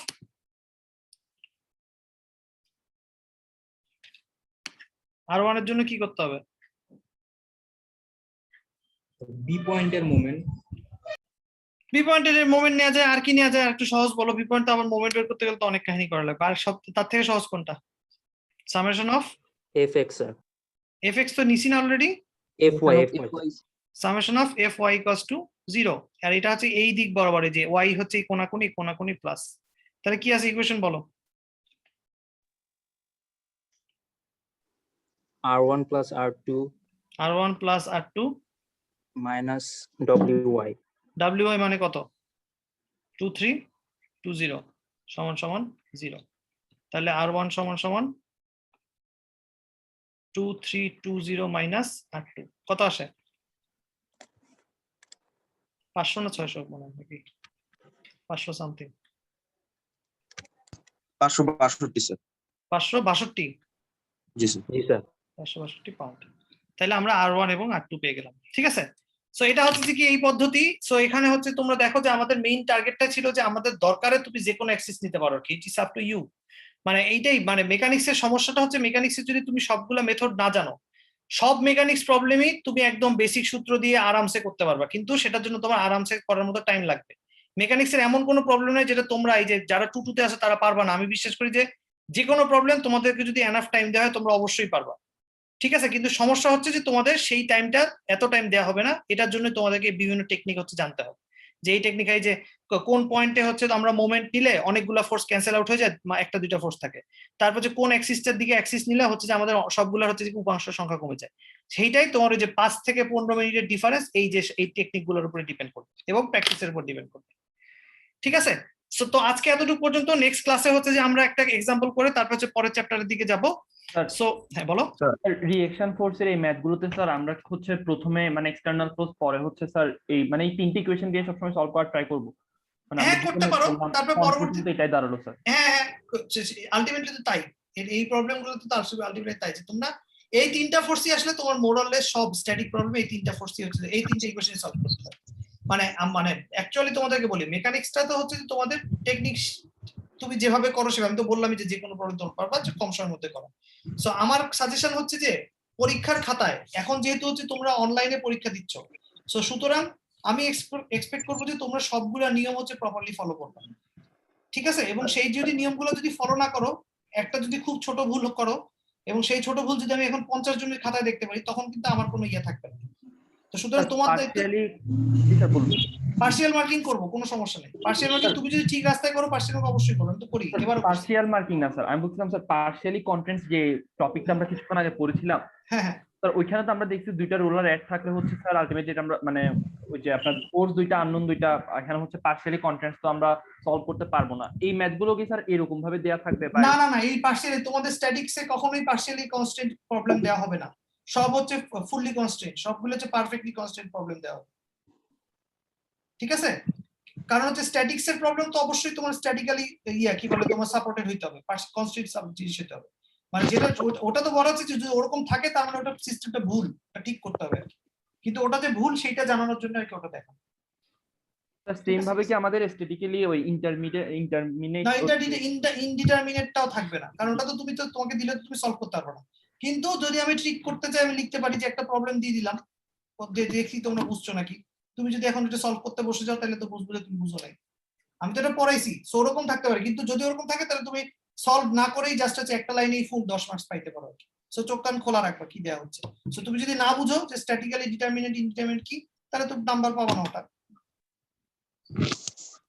R1 এর জন্য কি করতে হবে? B point এর moment. বি পয়েন্টের মোমেন্ট নেওয়া যায়, আর কি নেওয়া যায়? আর একটু সহজ বলো। বি পয়েন্ট আবার মোমেন্ট বের করতে গেলে তো অনেক কাহিনী করা লাগবে, আর সব তার থেকে সহজ কোনটা? Summation of FX sir. fx তো নিছি না already, FY summation of fy equals to 0। আর এটা হচ্ছে এই দিক বরাবর, এই যে y হচ্ছে এই কোনাকুনি প্লাস। তাহলে কি আছে ইকুয়েশন বলো? R1 plus R2 R1 plus R2 minus WY wy মানে কত? 2320 সমান সমান 0। তাহলে R1 সমান সমান 2320 মাইনাস R2 কত আসে? 500 না 600 মনে হয় নাকি 500 সামথিং, 562 স্যার। 562 জি স্যার। জি স্যার। 562 পাউন্ড। তাহলে আমরা R1 এবং R2 পেয়ে গেলাম। ঠিক আছে, সো এটা হচ্ছে কি এই পদ্ধতি। সো এখানে হচ্ছে তোমরা দেখো যে আমাদের মেইন টার্গেটটা ছিল যে আমাদের দরকারে তুমি যে কোনো অ্যাক্সিস নিতে পারো, কি it is up to you. মানে এইটাই, মানে মেকানিক্স এর সমস্যাটা হচ্ছে মেকানিক্সের যদি তুমি সবগুলা মেথড না জানো, সব মেকানিক্স প্রবলেমই তুমি একদম বেসিক সূত্র দিয়ে আরামসে করতে পারবা, কিন্তু সেটার জন্য তোমার আরামসে করার মতো টাইম লাগবে। মেকানিক্সের এমন কোনো প্রবলেম নেই যেটা তোমরা এই যে যারা টুটুতে আছে তারা পারবা না। আমি বিশ্বাস করি যে কোনো প্রবলেম তোমাদেরকে যদি এনাফ টাইম দেওয়া হয় তোমরা অবশ্যই পারবা। ঠিক আছে, কিন্তু সমস্যা হচ্ছে যে তোমাদের সেই টাইমটা এত টাইম দেওয়া হবে না। এটার জন্য তোমাদেরকে বিভিন্ন টেকনিক হচ্ছে জানতে হবে, যে এই টেকনিক যে কোন পয়েন্টে হচ্ছে আমরা মোমেন্ট নিলে অনেকগুলা ফোর্স ক্যান্সেল আউট হয়ে যায়, একটা দুইটা ফোর্স থাকে। তারপর যে কোন অ্যাক্সিসটার দিকে অ্যাক্সিস নিলে হচ্ছে যে আমাদের সবগুলা হচ্ছে যে উপাংশ সংখ্যা কমে যায়। সেইটাই তোমার ওই যে 5 থেকে 15 মিনিটের ডিফারেন্স এই যে এই টেকনিক গুলোর উপরে ডিপেন্ড করবে এবং প্র্যাকটিসের উপর ডিপেন্ড করবে। ঠিক আছে, তো আজকে এতটুকু পর্যন্ত। নেক্সট ক্লাসে হচ্ছে যে আমরা একটা এক্সাম্পল করে তারপর হচ্ছে পরের চ্যাপ্টারের দিকে যাব। সো হ্যাঁ বলো। রিঅ্যাকশন ফোর্সের এই ম্যাথগুলোতে স্যার আমরা হচ্ছে প্রথমে মানে এক্সটার্নাল ফোর্স, পরে হচ্ছে স্যার এই মানে এই তিনটি ইকুয়েশন দিয়ে সবসময় সলভ করার ট্রাই করব। মানে হ্যাঁ করতে পারো, তারপর পরবর্তীতে এটাই দাঁড়ালো স্যার। হ্যাঁ আলটিমেটলি তো তাই, এই প্রবলেমগুলো তো তার সঙ্গে আলটিমেটলি তাই যে তোমরা এই তিনটা ফোর্সই আসলে তোমার মোরাললেস সব স্ট্যাটিক প্রবলেম এই তিনটা ফোর্সই হচ্ছে, এই তিনটা ইকুয়েশন সলভ করতে হবে। মানে অ্যাকচুয়ালি তোমাদেরকে বলি মেকানিক্সটা তো হচ্ছে যে তোমাদের টেকনিক তুমি যেভাবে করো সেভাবে, আমি তো বললামই যে কোনো প্রবলেম তোমরা পারবা যে কম সময়ের মধ্যে করো। সো আমার সাজেশন হচ্ছে যে পরীক্ষার খাতায় এখন যেহেতু হচ্ছে তোমরা অনলাইনে পরীক্ষা দিচ্ছ, সো সুতরাং আমি এক্সপেক্ট করবো যে তোমরা সবগুলা নিয়ম হচ্ছে প্রপারলি ফলো করবে। ঠিক আছে, এবং সেই যদি নিয়মগুলো যদি ফলো না করো, একটা যদি খুব ছোট ভুল করো এবং সেই ছোট ভুল যদি আমি এখন 50 জনের খাতায় দেখতে পারি, তখন কিন্তু আমার কোনো ইয়ে থাকবে না। তো সুতরাং তোমার দায়িত্ব পার্সিয়ালি জি স্যার বলুন। পার্সিয়াল মার্কিং করবো, কোনো সমস্যা নেই। পার্সিয়াল মার্কিং তুমি যদি ঠিক রাস্তায় করো পার্সিয়াল মার্ক অবশ্যই করো, আমি তো করি এবার। পার্সিয়াল মার্কিং না স্যার, আমি বলছিলাম স্যার পার্সিয়ালি কন্টেন্টস যে টপিকটা আমরা কিছুক্ষণ আগে পড়েছিলাম হ্যাঁ হ্যাঁ স্যার, ওইখানে তো আমরা দেখছি দুইটা রুলার অ্যাড থাকলে হচ্ছে স্যার আলটিমেটলি এটা আমরা মানে ওই যে আপনার কোর্স দুইটা আননোন দুইটা, এখানে হচ্ছে পার্সিয়ালি কন্টেন্টস তো আমরা সলভ করতে পারবো না। এই ম্যাথগুলো কি স্যার এরকম ভাবে দেয়া থাকবে? না না না, এই পার্সিয়ালি তোমাদের স্ট্যাটিক্সে কখনোই পার্সিয়ালি কনস্ট্যান্ট প্রবলেম দেওয়া হবে না, সব হচ্ছে ফুললি কনস্ট্যান্ট, সবগুলো হচ্ছে পারফেক্টলি কনস্ট্যান্ট প্রবলেম দেওয়া হবে, ঠিক আছে? কারণ হচ্ছে স্ট্যাটিক্স এর প্রবলেম তো অবশ্যই তোমার স্ট্যাটিক্যালি কি বলে তোমার সাপোর্টেড হইতে হবে, কনস্ট্যান্ট জিনিস হতে হবে, মানে যেটা ওটা তো বলা হচ্ছে যে যদি ওরকম থাকে তার মানে ওটা সিস্টেমটা ভুল, ঠিক করতে হবে আর কি। কিন্তু ওটা যে ভুল সেটা জানানোর জন্য আর কি ওটা দেখা। সেম ভাবে কি আমাদের স্ট্যাটিক্যালি ওই না, এটা ইনডিটারমিনেটটাও থাকবে না, কারণ ওটা তো তুমি তো তোমাকে দিলে তুমি সলভ করতে পারবে না। কিন্তু যদি আমি ট্রিক করতে চাই আমি লিখতে পারি যে একটা প্রবলেম দিয়ে দিলাম, দেখি তোমরা বুঝছো নাকি। তুমি যদি এখন এটা সলভ করতে বসে যাও তাহলে তো বুঝবে যে তুমি বুঝো নাই, আমি তো এটা পড়াইছি। সো ওরকম থাকতে পারে, কিন্তু যদি ওরকম থাকে তাহলে তুমি সলভ না করেই জাস্ট হচ্ছে একটা লাইনেই ফুল 10 মার্কস পাইতে পারো। সো চোখ কান খোলা রাখবা কি দেওয়া হচ্ছে। সো তুমি যদি না বুঝো যে স্ট্যাটিক্যালি ডিটারমিনেন্ট ইনডিটারমিনেন্ট কি, তাহলে তো নাম্বার পাবা না ওটা,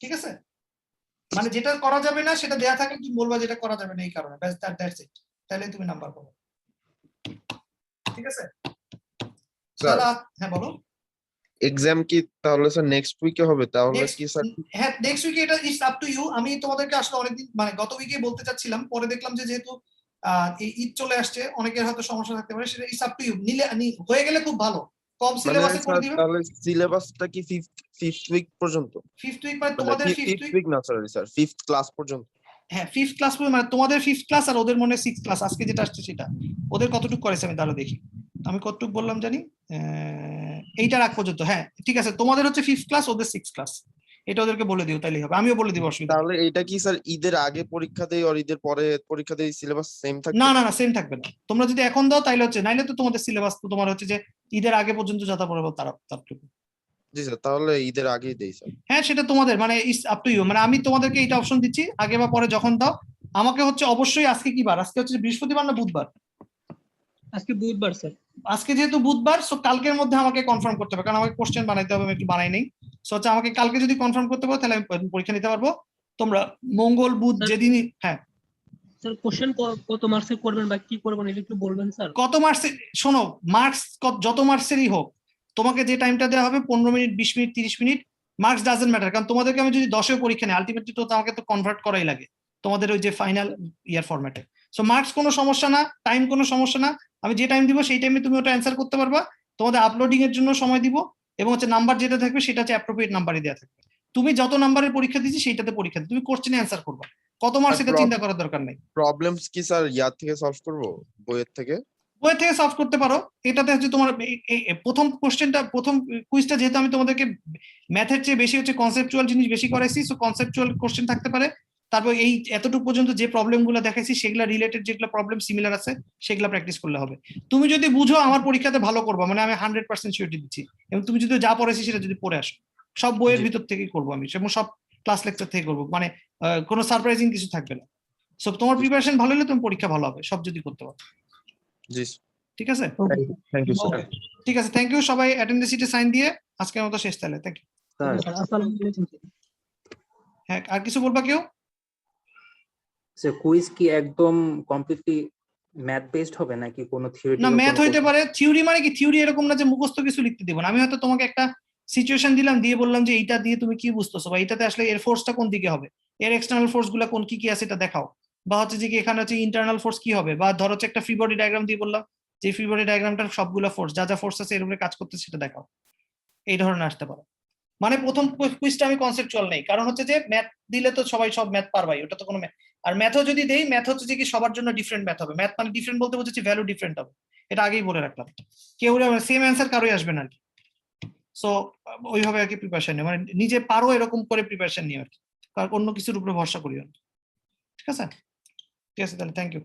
ঠিক আছে? মানে যেটা করা যাবে না সেটা দেয়া থাকে, তুমি বলবা যেটা করা যাবে না এই কারণে, ব্যাস দ্যাটস ইট, তাহলে তুমি নাম্বার পাবে, ঠিক আছে? স্যার হ্যাঁ বলো। এক্সাম কি তাহলে স্যার নেক্সট উইকে হবে? তাহলে কি স্যার? হ্যাঁ নেক্সট উইকে, এটা ইটস আপ টু ইউ। আমি তোমাদেরকে আসলে অনেকদিন মানে গত উইকে বলতে চাচ্ছিলাম, পরে দেখলাম যে যেহেতু এই ঈদ চলে আসছে অনেকের হয়তো সমস্যা থাকতে পারে, সেটা ইটস আপ টু ইউ। নিলে হয়ে গেলে খুব ভালো, কম মানে সিলেবাসে করে দিবে। তাহলে সিলেবাসটা কি 5th উইক পর্যন্ত? 5th উইক মানে তোমাদের 5th উইক না সরি স্যার 5th ক্লাস পর্যন্ত। হ্যাঁ 5th ক্লাস মানে তোমাদের 5th ক্লাস আর ওদের মনে 6th ক্লাস আজকে যেটা আসছে সেটা। ওদের কতটুকু করেছে আমি দাঁড়া দেখি, আমি কতটুকু বললাম জানি, এইটার আগ পর্যন্ত। হ্যাঁ ঠিক আছে, তোমাদের হচ্ছে 5th ক্লাস, ওদের 6th ক্লাস, এটা ওদেরকে বলে দিও তাইলেই হবে, আমিও বলে দিব, অসুবিধা নেই। তাহলে এটা কি স্যার ঈদের আগে পরীক্ষা দেই আর ঈদের পরে পরীক্ষা দেই সিলেবাস সেম থাকবে? না না না, সেম থাকবে না। তোমরা যদি এখন দাও তাইলে হচ্ছে, নাইলে তো তোমাদের সিলেবাস তো তোমার হচ্ছে যে ঈদের আগে পর্যন্ত যা পড়াবো তারটুকু। জি স্যার, তাহলে ঈদের আগেই দেই স্যার। হ্যাঁ সেটা তোমাদের মানে ইটস আপ টু ইউ, মানে আমি তোমাদেরকে এটা অপশন দিচ্ছি, আগে বা পরে যখন দাও। আমাকে হচ্ছে অবশ্যই, আজকে কি বার? আজকে হচ্ছে বৃহস্পতিবার না বুধবার? আজকে বুধবার স্যার। আজকে যেহেতু বুধবার, সো কালকের মধ্যে আমাকে কনফার্ম করতে হবে, কারণ আমাকে কোশ্চেন বানাইতে হবে, আমি একটু বানাই নেই। সো হচ্ছে আমাকে কালকে যদি কনফার্ম করতে পারো তাহলে আমি পরীক্ষা নিতে পারবো। তোমরা মঙ্গল বুধ যেদিনই, হ্যাঁ স্যার কোশ্চেন কত মার্কসের করবেন বা কি করবেন এটা একটু বলবেন স্যার। কত মার্কসের, শোনো মার্কস যত মার্কসেরই হোক, তোমাকে যে টাইমটা দেওয়া হবে 15 minute 20 minute 30 minute, marks doesn't matter. কারণ তোমাদেরকে আমি যদি 10এও পরীক্ষা নেই, আলটিমেটলি তো আমাকে তো কনভার্ট করাই লাগে তোমাদের ওই যে ফাইনাল ইয়ার ফরম্যাটে। সো মার্কস কোনো সমস্যা না, টাইম কোনো সমস্যা না, আমি যে টাইম দিব সেই টাইমে তুমি ওটা অ্যান্সার করতে পারবা। তোমাদের আপলোডিং এর জন্য সময় দিব, এবং হচ্ছে নাম্বার যেটা থাকবে সেটা হচ্ছে অ্যাপ্রোপ্রিয়েট নাম্বারই দেওয়া থাকবে। তুমি যত নাম্বারের পরীক্ষা দিচ্ছি সেইটাতে পরীক্ষা দিচ্ছি, তুমি কোশ্চেনে অ্যান্সার করবা, কত মার্কস এটা চিন্তা করার দরকার নেই। প্রবলেমস কি স্যার ইয়ার থেকে সলভ করব, বইয়ের থেকে? বই থেকে সলভ করতে পারো। এটাতে হচ্ছে তোমার প্রথম কোশ্চেনটা, প্রথম কুইজটা যেহেতু আমি তোমাদেরকে ম্যাথের চেয়ে বেশি হচ্ছে কনসেপচুয়াল জিনিস বেশি করাইছি, সো কনসেপচুয়াল কোশ্চেন থাকতে পারে। তারপর এই এতটুকু পর্যন্ত যে প্রবলেমগুলো দেখাইছি সেগুলো রিলেটেড, যেগুলো প্রবলেম সিমিলার আছে সেগুলো প্র্যাকটিস করলে হবে। তুমি যদি বুঝো আমার পরীক্ষাতে ভালো করবা, মানে আমি 100% সিউরিটি দিচ্ছি, এবং তুমি যদি যা পড়াইছি সেটা যদি পড়ে আসো, সব বইয়ের ভিতর থেকেই করবো আমি, এবং সব ক্লাস লেকচার থেকে করবো, মানে কোনো সারপ্রাইজিং কিছু থাকবে না। সো তোমার প্রিপারেশন ভালো হলে তুমি পরীক্ষা ভালো হবে, সব যদি করতে পারো, জি ঠিক আছে? Thank you sir. ঠিক আছে, থ্যাংক ইউ সবাই, অ্যাটেন্ডেন্স শিটে সাইন দিয়ে আজকের মতো শেষ তাহলে, থ্যাংক ইউ। স্যার হ্যাঁ আর কিছু বলবা কেউ? স্যার কুইজ কি একদম কমপ্লিটলি ম্যাথ বেসড হবে নাকি কোনো থিওরি? না ম্যাথ হইতে পারে, থিওরি মানে কি, থিওরি এরকম না যে মুখস্থ কিছু লিখতে দিব না, আমি হয়তো তোমাকে একটা সিচুয়েশন দিলাম, দিয়ে বললাম যে এইটা দিয়ে তুমি কি বুঝতেছো, বা এটাতে আসলে এর ফোর্সটা কোন দিকে হবে, এর এক্সটার্নাল ফোর্স গুলা কোন কি কি আছে এটা দেখাও, বা হচ্ছে যে কি এখানে হচ্ছে ইন্টারনাল ফোর্স কি হবে, বা ধরো হচ্ছে একটা ফ্রি বডি ডায়াগ্রাম দিয়ে বললাম যে ফ্রি বডি ডায়াগ্রামটার সবগুলো ফোর্স, যা যা ফোর্স আছে এর উপরে কাজ করতে সেটা দেখাও, এই ধরনের আসতে পারে। মানে প্রথম কুইজটা আমি কনসেপচুয়াল নেই, কারণ হচ্ছে যে ম্যাথ দিলে তো সবাই সব ম্যাথ পারবাই, ওটা তো কোনো ম্যাথ। আর ম্যাথও যদি দেই, ম্যাথ হচ্ছে যে কি সবার জন্য ডিফারেন্ট ম্যাথ হবে, ম্যাথ মানে ডিফারেন্ট বলতে বুঝেছি ভ্যালু ডিফারেন্ট হবে, এটা আগেই বলে রাখলাম, কেউ সেম অ্যান্সার কারোই আসবে না আর কি। সো ওইভাবে আর কি প্রিপারেশন নিও, মানে নিজে পারো এরকম করে প্রিপারেশন নিও আর কি, কারণ অন্য কিছুর উপরে ভরসা করিও না, ঠিক আছে? ঠিক আছে তাহলে, থ্যাংক ইউ।